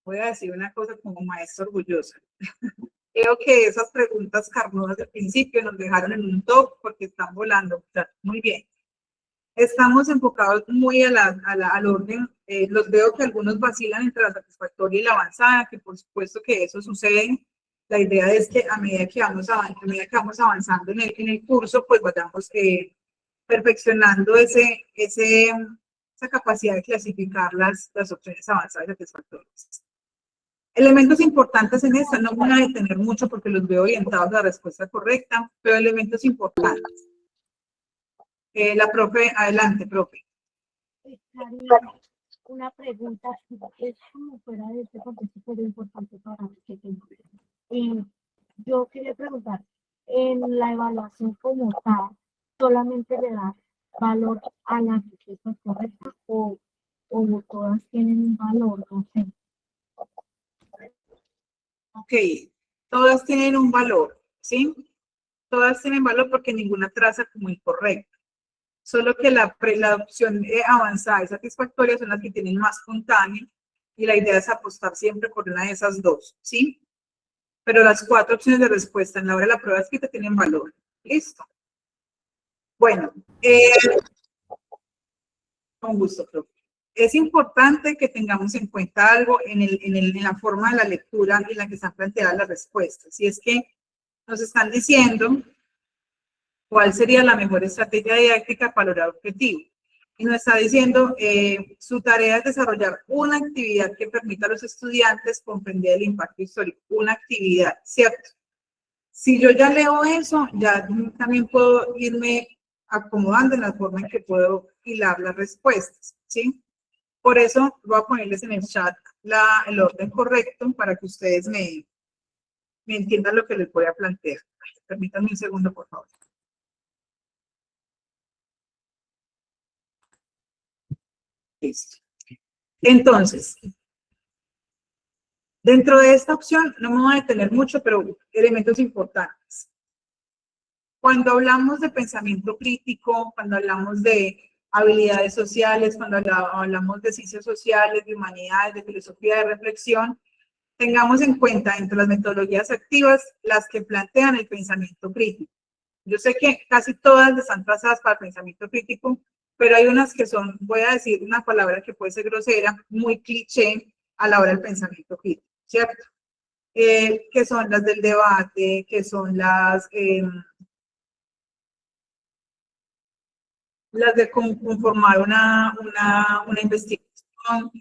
Voy a decir una cosa como maestra orgullosa. Creo que esas preguntas carnudas del principio nos dejaron en un top porque están volando. Muy bien. Estamos enfocados muy al orden. Los veo que algunos vacilan entre la satisfactoria y la avanzada, que por supuesto que eso sucede. La idea es que a medida que vamos avanzando en el curso, pues vayamos perfeccionando esa capacidad de clasificar las opciones avanzadas y satisfactorias. Elementos importantes en esta, no me voy a detener mucho porque los veo orientados a la respuesta correcta, pero elementos importantes. La profe, adelante, profe. Una pregunta, es como fuera de este contexto, pero importante para mí que tengo. Yo quería preguntar, en la evaluación como tal, ¿solamente le da valor a las respuestas correctas o todas tienen un valor? No sé. Ok, todas tienen un valor, ¿sí? Todas tienen valor porque ninguna traza como incorrecta. Solo que la opción avanzada y satisfactoria son las que tienen más puntaje y la idea es apostar siempre por una de esas dos, ¿sí? Pero las 4 opciones de respuesta en la hora de la prueba escrita tienen valor. ¿Listo? Bueno, con gusto, profe. Es importante que tengamos en cuenta algo en la forma de la lectura en la que están planteadas las respuestas. Y es que nos están diciendo cuál sería la mejor estrategia didáctica para lograr el objetivo. Y nos está diciendo, su tarea es desarrollar una actividad que permita a los estudiantes comprender el impacto histórico. Una actividad, ¿cierto? Si yo ya leo eso, ya también puedo irme acomodando en la forma en que puedo hilar las respuestas, ¿sí? Por eso voy a ponerles en el chat el orden correcto para que ustedes me entiendan lo que les voy a plantear. Permítanme un segundo, por favor. Listo. Entonces, dentro de esta opción, no me voy a detener mucho, pero elementos importantes. Cuando hablamos de pensamiento crítico, cuando hablamos de habilidades sociales, cuando hablamos de ciencias sociales, de humanidades, de filosofía de reflexión, tengamos en cuenta entre las metodologías activas las que plantean el pensamiento crítico. Yo sé que casi todas están trazadas para el pensamiento crítico, pero hay unas que son, voy a decir una palabra que puede ser grosera, muy cliché a la hora del pensamiento crítico, ¿cierto? Que son las del debate, que son las de conformar una investigación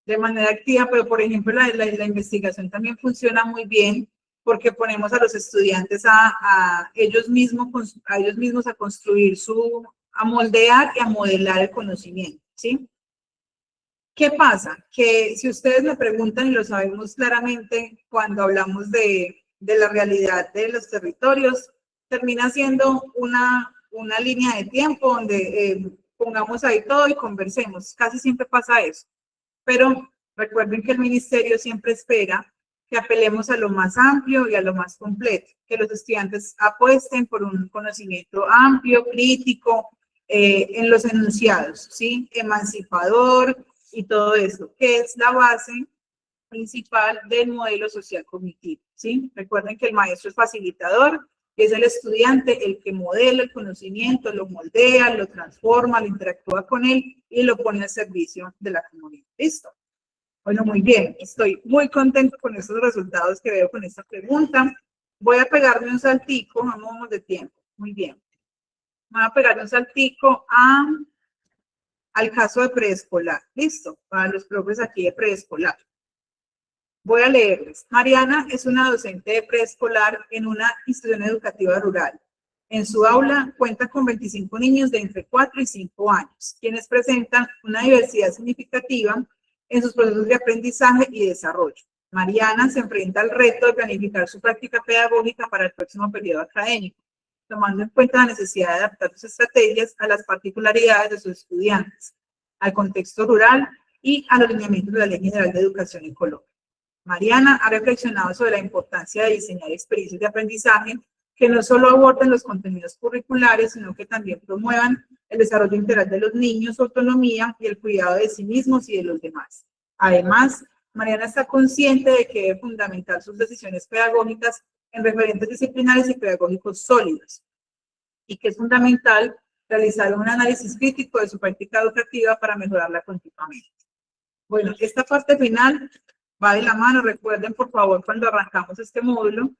de manera activa, pero por ejemplo la investigación también funciona muy bien porque ponemos a los estudiantes a ellos mismos a construir a moldear y a modelar el conocimiento, ¿sí? ¿Qué pasa? Que si ustedes me preguntan, y lo sabemos claramente, cuando hablamos de la realidad de los territorios, termina siendo una línea de tiempo donde pongamos ahí todo y conversemos. Casi siempre pasa eso. Pero recuerden que el ministerio siempre espera que apelemos a lo más amplio y a lo más completo, que los estudiantes apuesten por un conocimiento amplio, crítico, en los enunciados, ¿sí? Emancipador y todo eso, que es la base principal del modelo social cognitivo, ¿sí? Recuerden que el maestro es facilitador, es el estudiante el que modela el conocimiento, lo moldea, lo transforma, lo interactúa con él y lo pone al servicio de la comunidad. ¿Listo? Bueno, muy bien. Estoy muy contento con estos resultados que veo con esta pregunta. Voy a pegarme un saltico, vamos de tiempo. Muy bien. Voy a pegarme un saltico al caso de preescolar. ¿Listo? Para los profes aquí de preescolar. Voy a leerles. Mariana es una docente de preescolar en una institución educativa rural. En su aula cuenta con 25 niños de entre 4 y 5 años, quienes presentan una diversidad significativa en sus procesos de aprendizaje y desarrollo. Mariana se enfrenta al reto de planificar su práctica pedagógica para el próximo periodo académico, tomando en cuenta la necesidad de adaptar sus estrategias a las particularidades de sus estudiantes, al contexto rural y a los lineamientos de la Ley General de Educación en Colombia. Mariana ha reflexionado sobre la importancia de diseñar experiencias de aprendizaje que que no solo aborden los contenidos curriculares, sino que también promuevan el desarrollo integral de los niños, su autonomía y el cuidado de sí mismos y de los demás. Además, Mariana está consciente de que debe fundamentar sus decisiones pedagógicas en referentes disciplinares y pedagógicos sólidos, y que es fundamental realizar un análisis crítico de su práctica educativa para mejorarla continuamente. Bueno, esta parte final va de la mano. Recuerden, por favor, cuando arrancamos este módulo,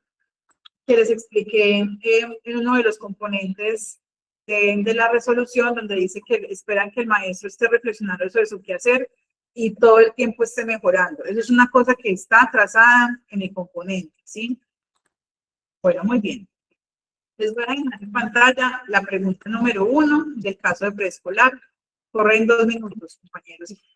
que les expliqué en uno de los componentes de la resolución, donde dice que esperan que el maestro esté reflexionando sobre su quehacer y todo el tiempo esté mejorando. Eso es una cosa que está trazada en el componente, ¿sí? Bueno, muy bien. Les voy a dejar en pantalla la pregunta número 1 del caso de preescolar. Corren 2 minutos, compañeros y compañeras.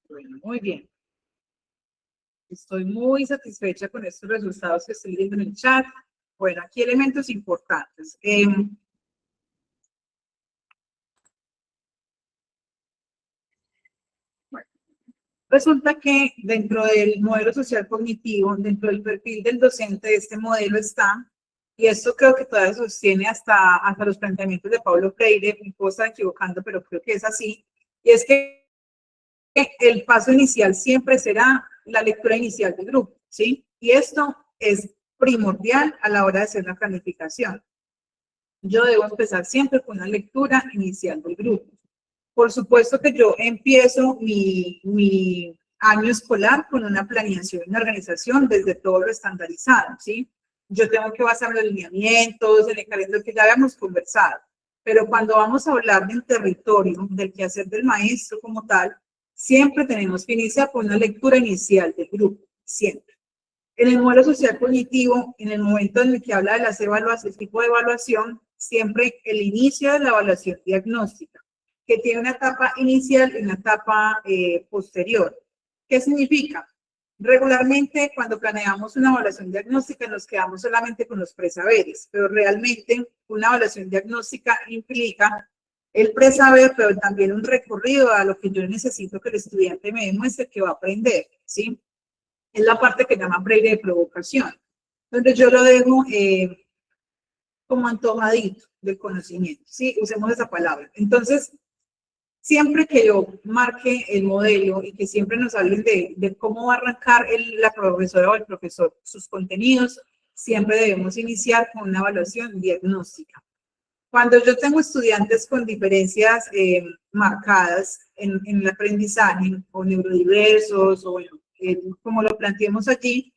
Bueno, muy bien. Estoy muy satisfecha con estos resultados que estoy viendo en el chat. Bueno, aquí elementos importantes. Bueno, resulta que dentro del modelo social cognitivo, dentro del perfil del docente de este modelo está, y esto creo que todavía sostiene hasta los planteamientos de Paulo Freire, me puedo estar equivocando, pero creo que es así, y es que el paso inicial siempre será la lectura inicial del grupo, ¿sí? Y esto es primordial a la hora de hacer la planificación. Yo debo empezar siempre con una lectura inicial del grupo. Por supuesto que yo empiezo mi año escolar con una planeación y una organización desde todo lo estandarizado, ¿sí? Yo tengo que basar los lineamientos, en el calendario que ya habíamos conversado. Pero cuando vamos a hablar del territorio, del quehacer del maestro como tal, siempre tenemos que iniciar con una lectura inicial del grupo, siempre. En el modelo social cognitivo, en el momento en el que habla de las evaluaciones, el tipo de evaluación, siempre el inicio de la evaluación diagnóstica, que tiene una etapa inicial y una etapa posterior. ¿Qué significa? Regularmente, cuando planeamos una evaluación diagnóstica, nos quedamos solamente con los presaberes, pero realmente una evaluación diagnóstica implica el presaber, pero también un recorrido a lo que yo necesito que el estudiante me demuestre que va a aprender, ¿sí? Es la parte que llaman Freire de provocación, donde yo lo dejo como antojadito del conocimiento, ¿sí? Usemos esa palabra. Entonces, siempre que yo marque el modelo y que siempre nos hablen de cómo va a arrancar la profesora o el profesor sus contenidos, siempre debemos iniciar con una evaluación diagnóstica. Cuando yo tengo estudiantes con diferencias marcadas en el aprendizaje, o neurodiversos, o bueno, como lo planteemos allí,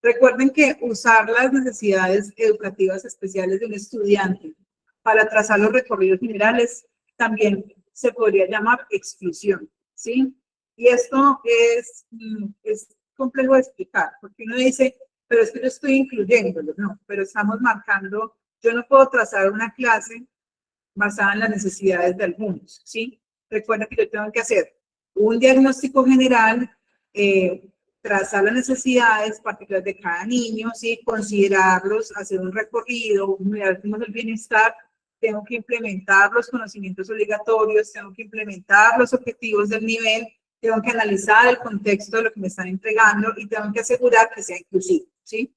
recuerden que usar las necesidades educativas especiales de un estudiante para trazar los recorridos generales también se podría llamar exclusión, ¿sí? Y esto es complejo de explicar, porque uno dice, pero es que yo estoy incluyéndolo, no, pero estamos marcando, yo no puedo trazar una clase basada en las necesidades de algunos, ¿sí? Recuerda que yo tengo que hacer un diagnóstico general, trazar las necesidades particulares de cada niño, ¿sí? Considerarlos, hacer un recorrido, mirar cómo es el bienestar, tengo que implementar los conocimientos obligatorios, tengo que implementar los objetivos del nivel, tengo que analizar el contexto de lo que me están entregando y tengo que asegurar que sea inclusivo, ¿sí?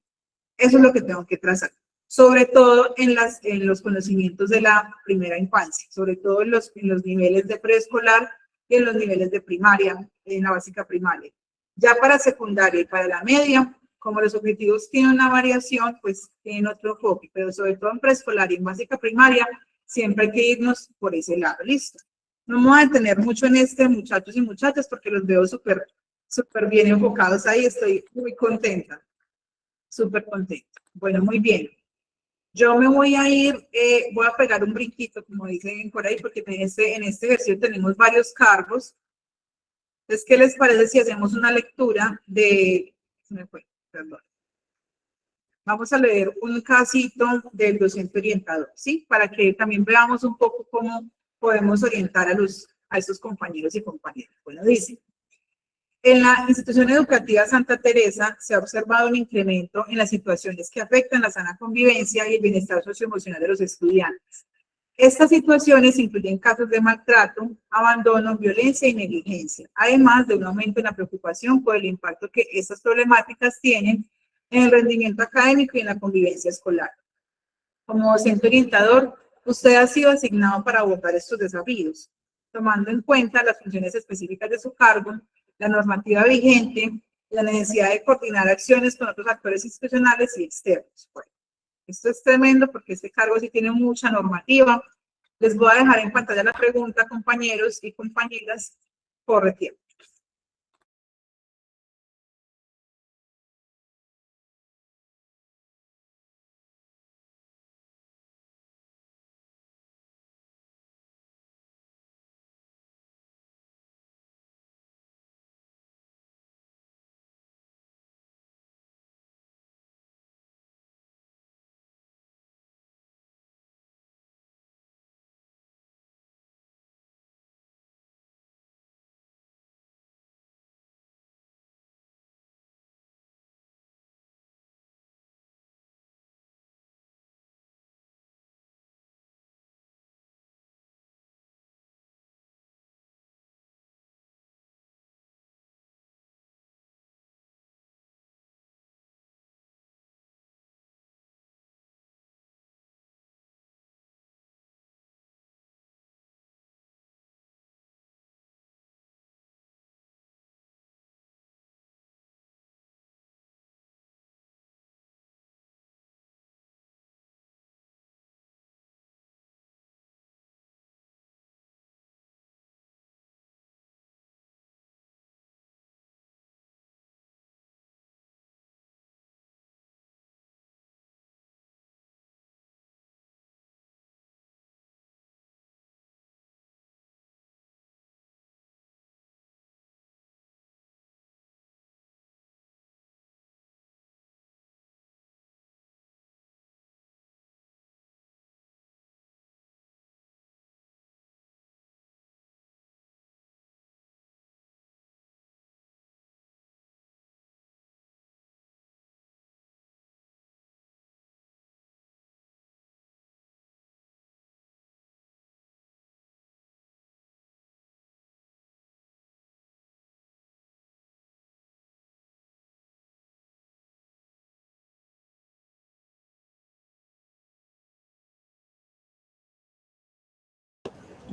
Eso es lo que tengo que trazar. Sobre todo en los conocimientos de la primera infancia, sobre todo en los niveles de preescolar y en los niveles de primaria, en la básica primaria. Ya para secundaria y para la media, como los objetivos tienen una variación, pues tienen otro enfoque, pero sobre todo en preescolar y en básica primaria, siempre hay que irnos por ese lado, listo. No me voy a detener mucho en este, muchachos y muchachas, porque los veo súper bien enfocados ahí, estoy muy contenta, súper contenta. Bueno, muy bien. Yo me voy a ir, voy a pegar un brinquito, como dicen por ahí, porque en este ejercicio tenemos varios cargos. Entonces, ¿qué les parece si hacemos una lectura de... Se me fue, perdón. Vamos a leer un casito del docente orientador, ¿sí? Para que también veamos un poco cómo podemos orientar a estos compañeros y compañeras. Bueno, dice... En la institución educativa Santa Teresa se ha observado un incremento en las situaciones que afectan la sana convivencia y el bienestar socioemocional de los estudiantes. Estas situaciones incluyen casos de maltrato, abandono, violencia y negligencia, además de un aumento en la preocupación por el impacto que estas problemáticas tienen en el rendimiento académico y en la convivencia escolar. Como docente orientador, usted ha sido asignado para abordar estos desafíos, tomando en cuenta las funciones específicas de su cargo, la normativa vigente, la necesidad de coordinar acciones con otros actores institucionales y externos. Bueno, esto es tremendo porque este cargo sí tiene mucha normativa. Les voy a dejar en pantalla la pregunta, compañeros y compañeras, corre tiempo.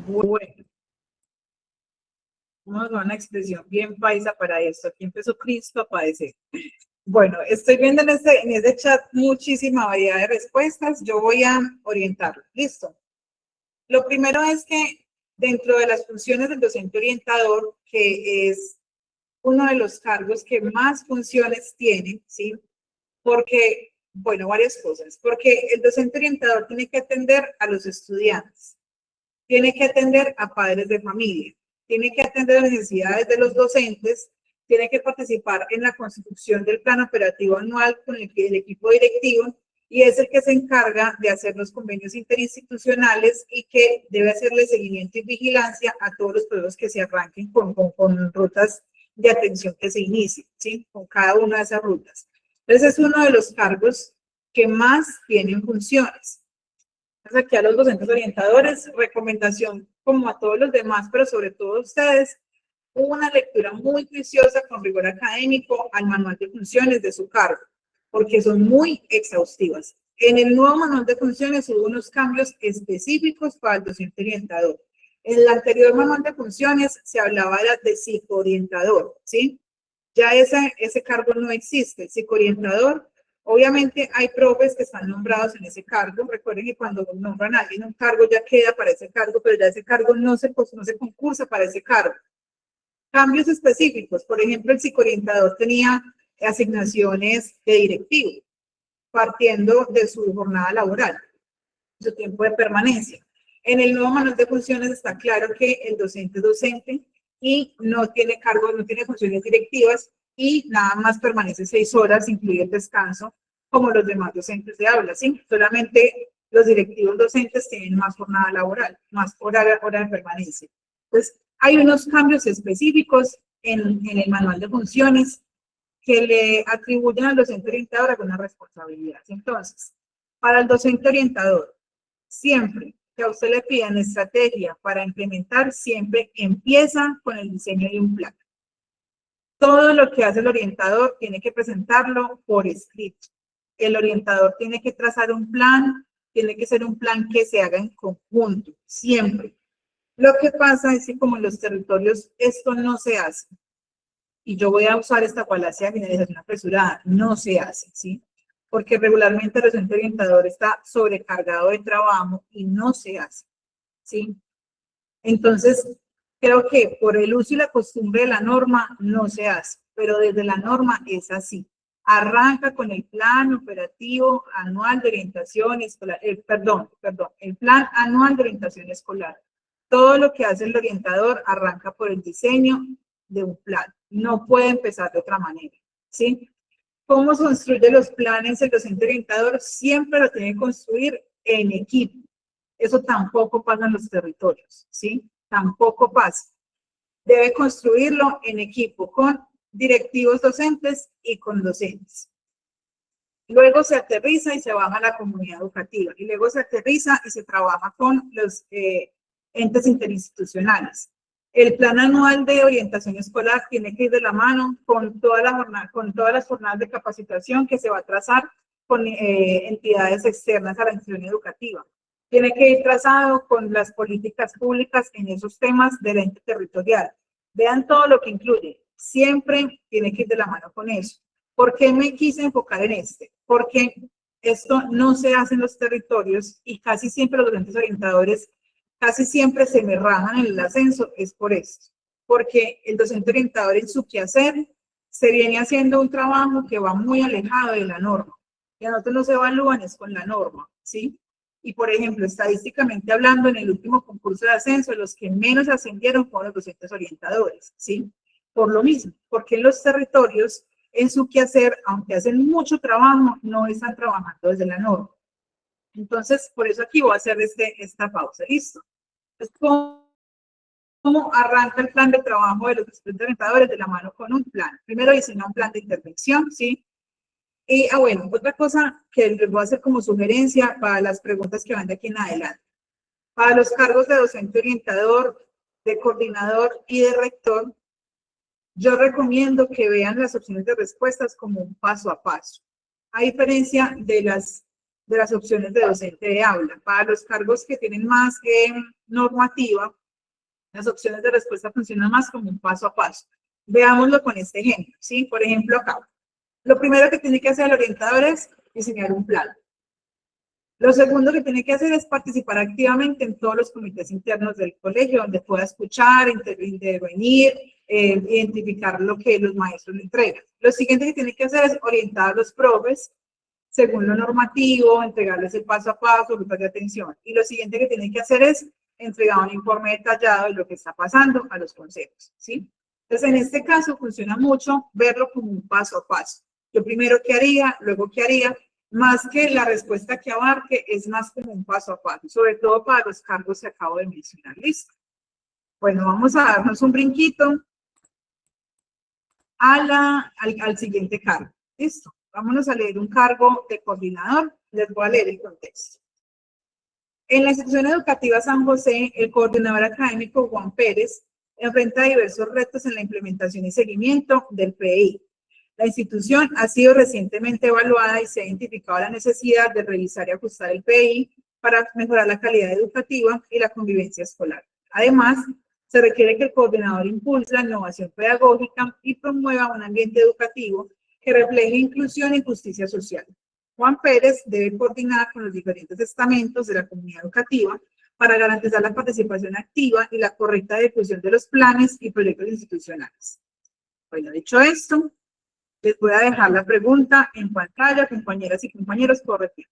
Bueno, vamos a una expresión bien paisa para esto. Aquí empezó Cristo a padecer. Bueno, estoy viendo en este chat muchísima variedad de respuestas. Yo voy a orientarlo. ¿Listo? Lo primero es que dentro de las funciones del docente orientador, que es uno de los cargos que más funciones tiene, ¿sí? Porque, bueno, varias cosas. Porque el docente orientador tiene que atender a los estudiantes, tiene que atender a padres de familia, tiene que atender las necesidades de los docentes, tiene que participar en la constitución del plan operativo anual con el equipo directivo y es el que se encarga de hacer los convenios interinstitucionales y que debe hacerle seguimiento y vigilancia a todos los proyectos que se arranquen con rutas de atención que se inicien, ¿sí? Con cada una de esas rutas. Entonces es uno de los cargos que más tienen funciones. Entonces aquí a los docentes orientadores, recomendación como a todos los demás, pero sobre todo a ustedes, una lectura muy juiciosa con rigor académico al manual de funciones de su cargo, porque son muy exhaustivas. En el nuevo manual de funciones hubo unos cambios específicos para el docente orientador. En el anterior manual de funciones se hablaba de psicoorientador, ¿sí? Ya ese cargo no existe, el psicoorientador. Obviamente hay profes que están nombrados en ese cargo. Recuerden que cuando nombran a alguien un cargo ya queda para ese cargo, pero ya ese cargo no se concursa para ese cargo. Cambios específicos, por ejemplo, el psicoorientador tenía asignaciones de directivo, partiendo de su jornada laboral, su tiempo de permanencia. En el nuevo manual de funciones está claro que el docente es docente y no tiene cargo, no tiene funciones directivas y nada más permanece 6 horas, incluye el descanso, como los demás docentes de aula, ¿sí? Solamente los directivos docentes tienen más jornada laboral, más hora de permanencia. Entonces, hay unos cambios específicos en el manual de funciones que le atribuyen al docente orientador algunas responsabilidades. Entonces, para el docente orientador, siempre que a usted le pidan estrategia para implementar, siempre empieza con el diseño de un plan. Todo lo que hace el orientador tiene que presentarlo por escrito. El orientador tiene que trazar un plan, tiene que ser un plan que se haga en conjunto, siempre. Lo que pasa es que como en los territorios esto no se hace, y yo voy a usar esta falacia de finalización apresurada, no se hace, ¿sí? Porque regularmente el docente orientador está sobrecargado de trabajo y no se hace, ¿sí? Entonces, creo que por el uso y la costumbre de la norma no se hace, pero desde la norma es así. Arranca con el plan operativo anual de orientación escolar, el plan anual de orientación escolar. Todo lo que hace el orientador arranca por el diseño de un plan. No puede empezar de otra manera, ¿sí? ¿Cómo se construye los planes el docente orientador? Siempre lo tiene que construir en equipo. Eso tampoco pasa en los territorios, ¿sí? Tampoco pasa. Debe construirlo en equipo con directivos docentes y con docentes. Luego se aterriza y se baja a la comunidad educativa. Y luego se aterriza y se trabaja con los entes interinstitucionales. El plan anual de orientación escolar tiene que ir de la mano con todas las jornadas de capacitación que se va a trazar con entidades externas a la institución educativa. Tiene que ir trazado con las políticas públicas en esos temas del ente territorial. Vean todo lo que incluye. Siempre tiene que ir de la mano con eso. ¿Por qué me quise enfocar en este? Porque esto no se hace en los territorios y casi siempre los docentes orientadores casi siempre se me rajan en el ascenso, es por esto. Porque el docente orientador en su quehacer se viene haciendo un trabajo que va muy alejado de la norma. Y a nosotros nos evalúan es con la norma, ¿sí? Y por ejemplo, estadísticamente hablando, en el último concurso de ascenso, los que menos ascendieron fueron los docentes orientadores, ¿sí? Por lo mismo, porque en los territorios, en su quehacer, aunque hacen mucho trabajo, no están trabajando desde la norma. Entonces, por eso aquí voy a hacer esta pausa. ¿Listo? Entonces, ¿cómo arranca el plan de trabajo de los docentes orientadores? De la mano con un plan. Primero diseña un plan de intervención, ¿sí? Y, bueno, otra cosa que les voy a hacer como sugerencia para las preguntas que van de aquí en adelante. Para los cargos de docente orientador, de coordinador y de rector, yo recomiendo que vean las opciones de respuestas como un paso a paso. A diferencia de las opciones de docente de aula. Para los cargos que tienen más normativa, las opciones de respuesta funcionan más como un paso a paso. Veámoslo con este ejemplo, ¿sí? Por ejemplo, acá. Lo primero que tiene que hacer el orientador es diseñar un plan. Lo segundo que tiene que hacer es participar activamente en todos los comités internos del colegio, donde pueda escuchar, intervenir, identificar lo que los maestros le entregan. Lo siguiente que tiene que hacer es orientar a los profes según lo normativo, entregarles el paso a paso, grupos de atención. Y lo siguiente que tiene que hacer es entregar un informe detallado de lo que está pasando a los consejos, ¿sí? Entonces, en este caso funciona mucho verlo como un paso a paso. Yo primero qué haría, luego qué haría, más que la respuesta que abarque, es más como un paso a paso, sobre todo para los cargos que acabo de mencionar. ¿Listo? Bueno, vamos a darnos un brinquito al siguiente cargo. ¿Listo? Vámonos a leer un cargo de coordinador. Les voy a leer el contexto. En la institución educativa San José, el coordinador académico Juan Pérez enfrenta diversos retos en la implementación y seguimiento del PI. La institución ha sido recientemente evaluada y se ha identificado la necesidad de revisar y ajustar el PI para mejorar la calidad educativa y la convivencia escolar. Además, se requiere que el coordinador impulse la innovación pedagógica y promueva un ambiente educativo que refleje inclusión y justicia social. Juan Pérez debe coordinar con los diferentes estamentos de la comunidad educativa para garantizar la participación activa y la correcta ejecución de los planes y proyectos institucionales. Bueno, dicho esto, les voy a dejar la pregunta en pantalla, compañeras y compañeros, por repetir.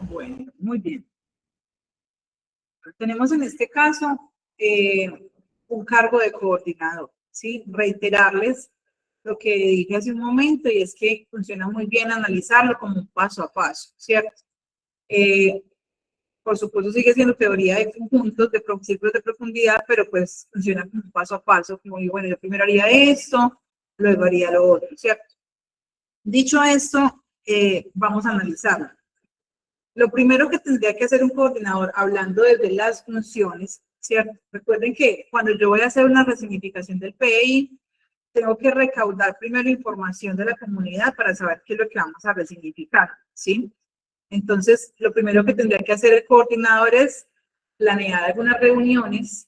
Bueno, muy bien. Tenemos en este caso un cargo de coordinador, ¿sí? Reiterarles lo que dije hace un momento y es que funciona muy bien analizarlo como un paso a paso, ¿cierto? Por supuesto sigue siendo teoría de conjuntos, de ciclos de profundidad, pero pues funciona como un paso a paso, como digo, bueno, yo primero haría esto, luego haría lo otro, ¿cierto? Dicho esto, vamos a analizarlo. Lo primero que tendría que hacer un coordinador, hablando desde las funciones, ¿cierto? Recuerden que cuando yo voy a hacer una resignificación del PI, tengo que recaudar primero información de la comunidad para saber qué es lo que vamos a resignificar, ¿sí? Entonces, lo primero que tendría que hacer el coordinador es planear algunas reuniones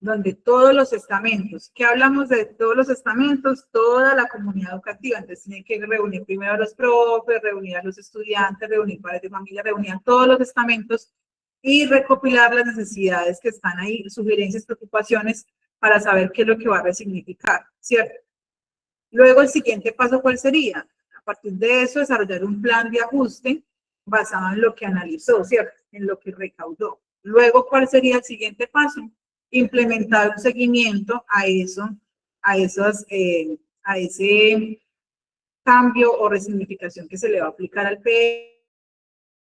donde todos los estamentos, ¿qué hablamos de todos los estamentos? Toda la comunidad educativa. Entonces, tienen que reunir primero a los profes, reunir a los estudiantes, reunir padres de familia, reunir a todos los estamentos y recopilar las necesidades que están ahí, sugerencias, preocupaciones, para saber qué es lo que va a resignificar, ¿cierto? Luego, el siguiente paso, ¿cuál sería? A partir de eso, desarrollar un plan de ajuste basado en lo que analizó, ¿cierto? En lo que recaudó. Luego, ¿cuál sería el siguiente paso? Implementar un seguimiento a eso, a ese cambio o resignificación que se le va a aplicar al PEI.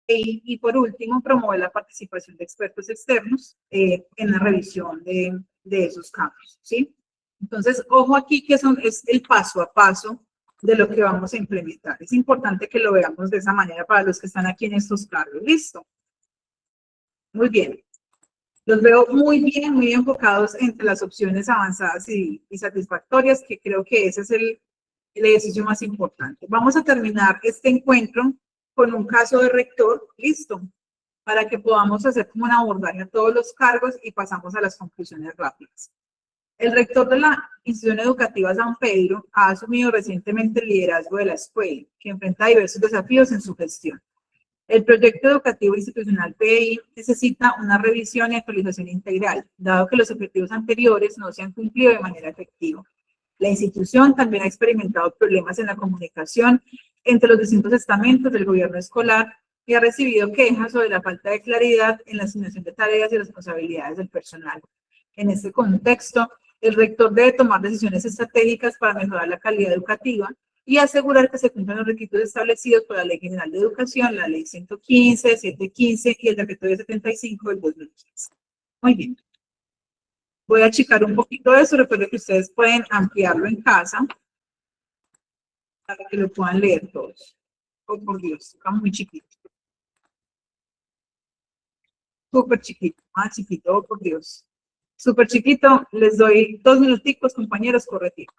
Y por último, promover la participación de expertos externos en la revisión de esos cambios, ¿sí? Entonces, ojo aquí que es el paso a paso de lo que vamos a implementar. Es importante que lo veamos de esa manera para los que están aquí en estos cargos. ¿Listo? Muy bien. Los veo muy enfocados entre las opciones avanzadas y satisfactorias, que creo que ese es el ejercicio más importante. Vamos a terminar este encuentro con un caso de rector, listo, para que podamos hacer como un abordaje a todos los cargos y pasamos a las conclusiones rápidas. El rector de la institución educativa San Pedro ha asumido recientemente el liderazgo de la escuela, que enfrenta diversos desafíos en su gestión. El proyecto educativo institucional PEI necesita una revisión y actualización integral, dado que los objetivos anteriores no se han cumplido de manera efectiva. La institución también ha experimentado problemas en la comunicación entre los distintos estamentos del gobierno escolar y ha recibido quejas sobre la falta de claridad en la asignación de tareas y responsabilidades del personal. En este contexto, el rector debe tomar decisiones estratégicas para mejorar la calidad educativa y asegurar que se cumplan los requisitos establecidos por la Ley General de Educación, la Ley 115, 715 y el Decreto 75 del 2015. Muy bien. Voy a achicar un poquito de eso, recuerden que ustedes pueden ampliarlo en casa para que lo puedan leer todos. Oh, por Dios, está muy chiquito. Súper chiquito, más chiquito, oh, por Dios. Súper chiquito, les doy 2 minuticos, compañeros, correctivo.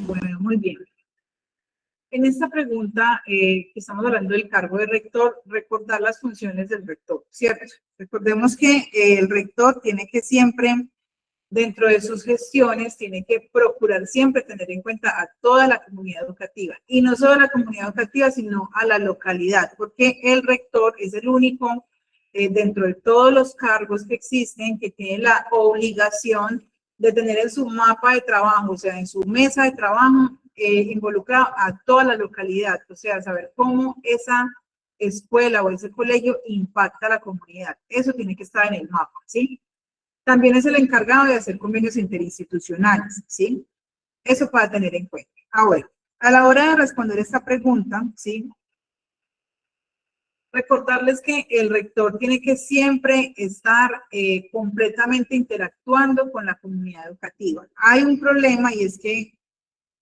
Bueno, muy bien. En esta pregunta, que estamos hablando del cargo de rector, recordar las funciones del rector, ¿cierto? Recordemos que el rector tiene que siempre, dentro de sus gestiones, tiene que procurar siempre tener en cuenta a toda la comunidad educativa. Y no solo a la comunidad educativa, sino a la localidad, porque el rector es el único, dentro de todos los cargos que existen, que tiene la obligación de tener en su mapa de trabajo, o sea, en su mesa de trabajo, involucrado a toda la localidad, o sea, saber cómo esa escuela o ese colegio impacta a la comunidad. Eso tiene que estar en el mapa, ¿sí? También es el encargado de hacer convenios interinstitucionales, ¿sí? Eso para tener en cuenta. Ahora, a la hora de responder esta pregunta, ¿sí? Recordarles que el rector tiene que siempre estar completamente interactuando con la comunidad educativa. Hay un problema y es que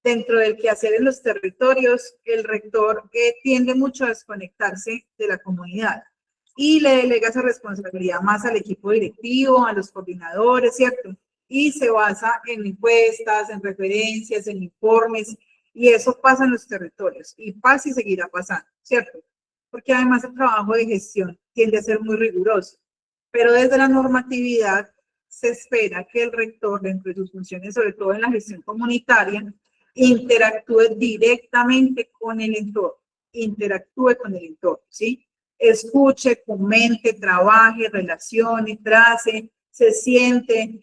dentro del quehacer en los territorios, el rector tiende mucho a desconectarse de la comunidad. y le delega esa responsabilidad más al equipo directivo, a los coordinadores, ¿cierto? Y se basa en encuestas, en referencias, en informes, y eso pasa en los territorios, y pasa y seguirá pasando, ¿cierto? Porque además el trabajo de gestión tiende a ser muy riguroso, pero desde la normatividad se espera que el rector, dentro de sus funciones, sobre todo en la gestión comunitaria, interactúe directamente con el entorno, ¿sí? Escuche, comente, trabaje, relacione, trace, se siente,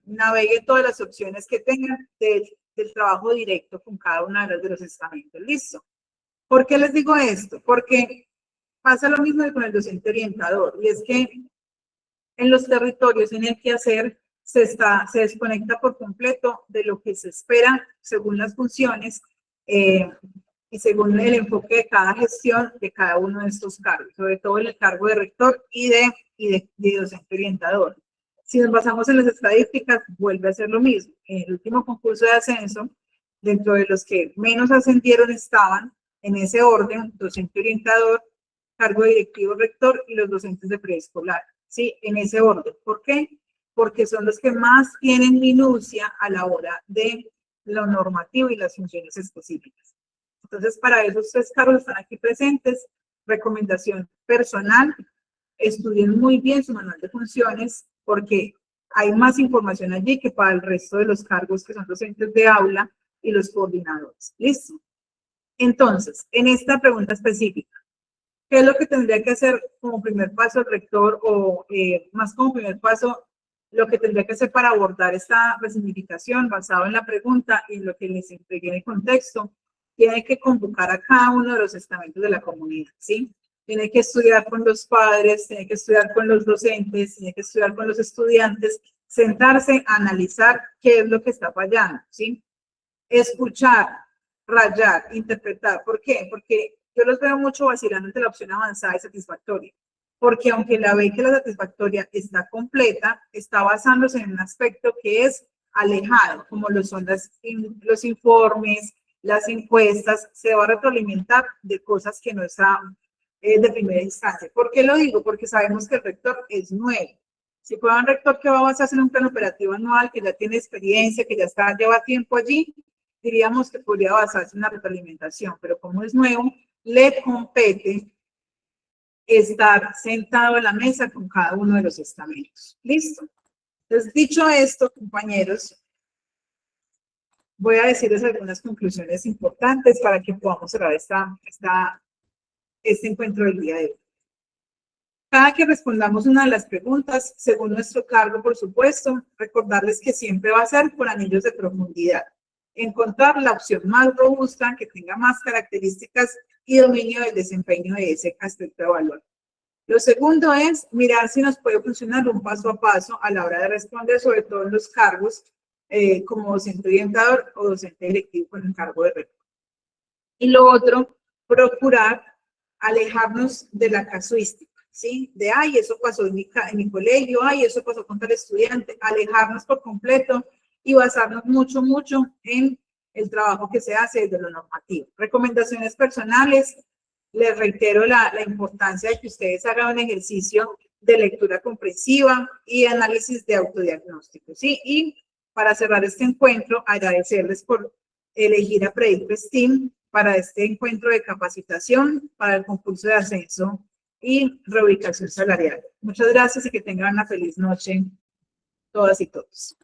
navegue todas las opciones que tengan del trabajo directo con cada una de los estamentos. ¿Listo? ¿Por qué les digo esto? Porque pasa lo mismo con el docente orientador, y es que en los territorios en el quehacer se desconecta por completo de lo que se espera según las funciones y según el enfoque de cada gestión de cada uno de estos cargos, sobre todo el cargo de rector y de docente orientador. Si nos basamos en las estadísticas, vuelve a ser lo mismo. En el último concurso de ascenso, dentro de los que menos ascendieron estaban, en ese orden, docente orientador, cargo directivo rector y los docentes de preescolar, ¿sí? En ese orden. ¿Por qué? Porque son los que más tienen minucia a la hora de lo normativo y las funciones específicas. Entonces, para esos 3 cargos están aquí presentes. Recomendación personal, estudien muy bien su manual de funciones, porque hay más información allí que para el resto de los cargos que son docentes de aula y los coordinadores. ¿Listo? Entonces, en esta pregunta específica, ¿qué es lo que tendría que hacer como primer paso el rector o más como primer paso lo que tendría que hacer para abordar esta resignificación basado en la pregunta y lo que les entregué en el contexto? Tiene que convocar a cada uno de los estamentos de la comunidad, ¿sí? Tiene que estudiar con los padres, tiene que estudiar con los docentes, tiene que estudiar con los estudiantes, sentarse a analizar qué es lo que está fallando, ¿sí? Escuchar, rayar, interpretar. ¿Por qué? Porque yo los veo mucho vacilando entre la opción avanzada y satisfactoria. Porque aunque la ve que la satisfactoria está completa, está basándose en un aspecto que es alejado, como lo son los informes, las encuestas, se va a retroalimentar de cosas que no están de primera instancia. ¿Por qué lo digo? Porque sabemos que el rector es nuevo. Si fuera un rector que va a basarse en un plan operativo anual, que ya tiene experiencia, que ya lleva tiempo allí, diríamos que podría basarse en la retroalimentación, pero como es nuevo, le compete estar sentado en la mesa con cada uno de los estamentos. ¿Listo? Entonces, dicho esto, compañeros, voy a decirles algunas conclusiones importantes para que podamos cerrar este encuentro del día de hoy. Cada que respondamos una de las preguntas, según nuestro cargo, por supuesto, recordarles que siempre va a ser por anillos de profundidad. Encontrar la opción más robusta, que tenga más características y dominio del desempeño de ese aspecto de evaluar. Lo segundo es mirar si nos puede funcionar un paso a paso a la hora de responder, sobre todo en los cargos como docente orientador o docente directivo con el cargo de rector. Y lo otro, procurar alejarnos de la casuística, ¿sí? De, ay, eso pasó en mi colegio, ay, eso pasó con tal estudiante, alejarnos por completo y basarnos mucho en el trabajo que se hace desde lo normativo. Recomendaciones personales, les reitero la importancia de que ustedes hagan un ejercicio de lectura comprensiva y análisis de autodiagnóstico, ¿sí? Y para cerrar este encuentro, agradecerles por elegir a Predicto STEAM para este encuentro de capacitación para el concurso de ascenso y reubicación salarial. Muchas gracias y que tengan una feliz noche todas y todos.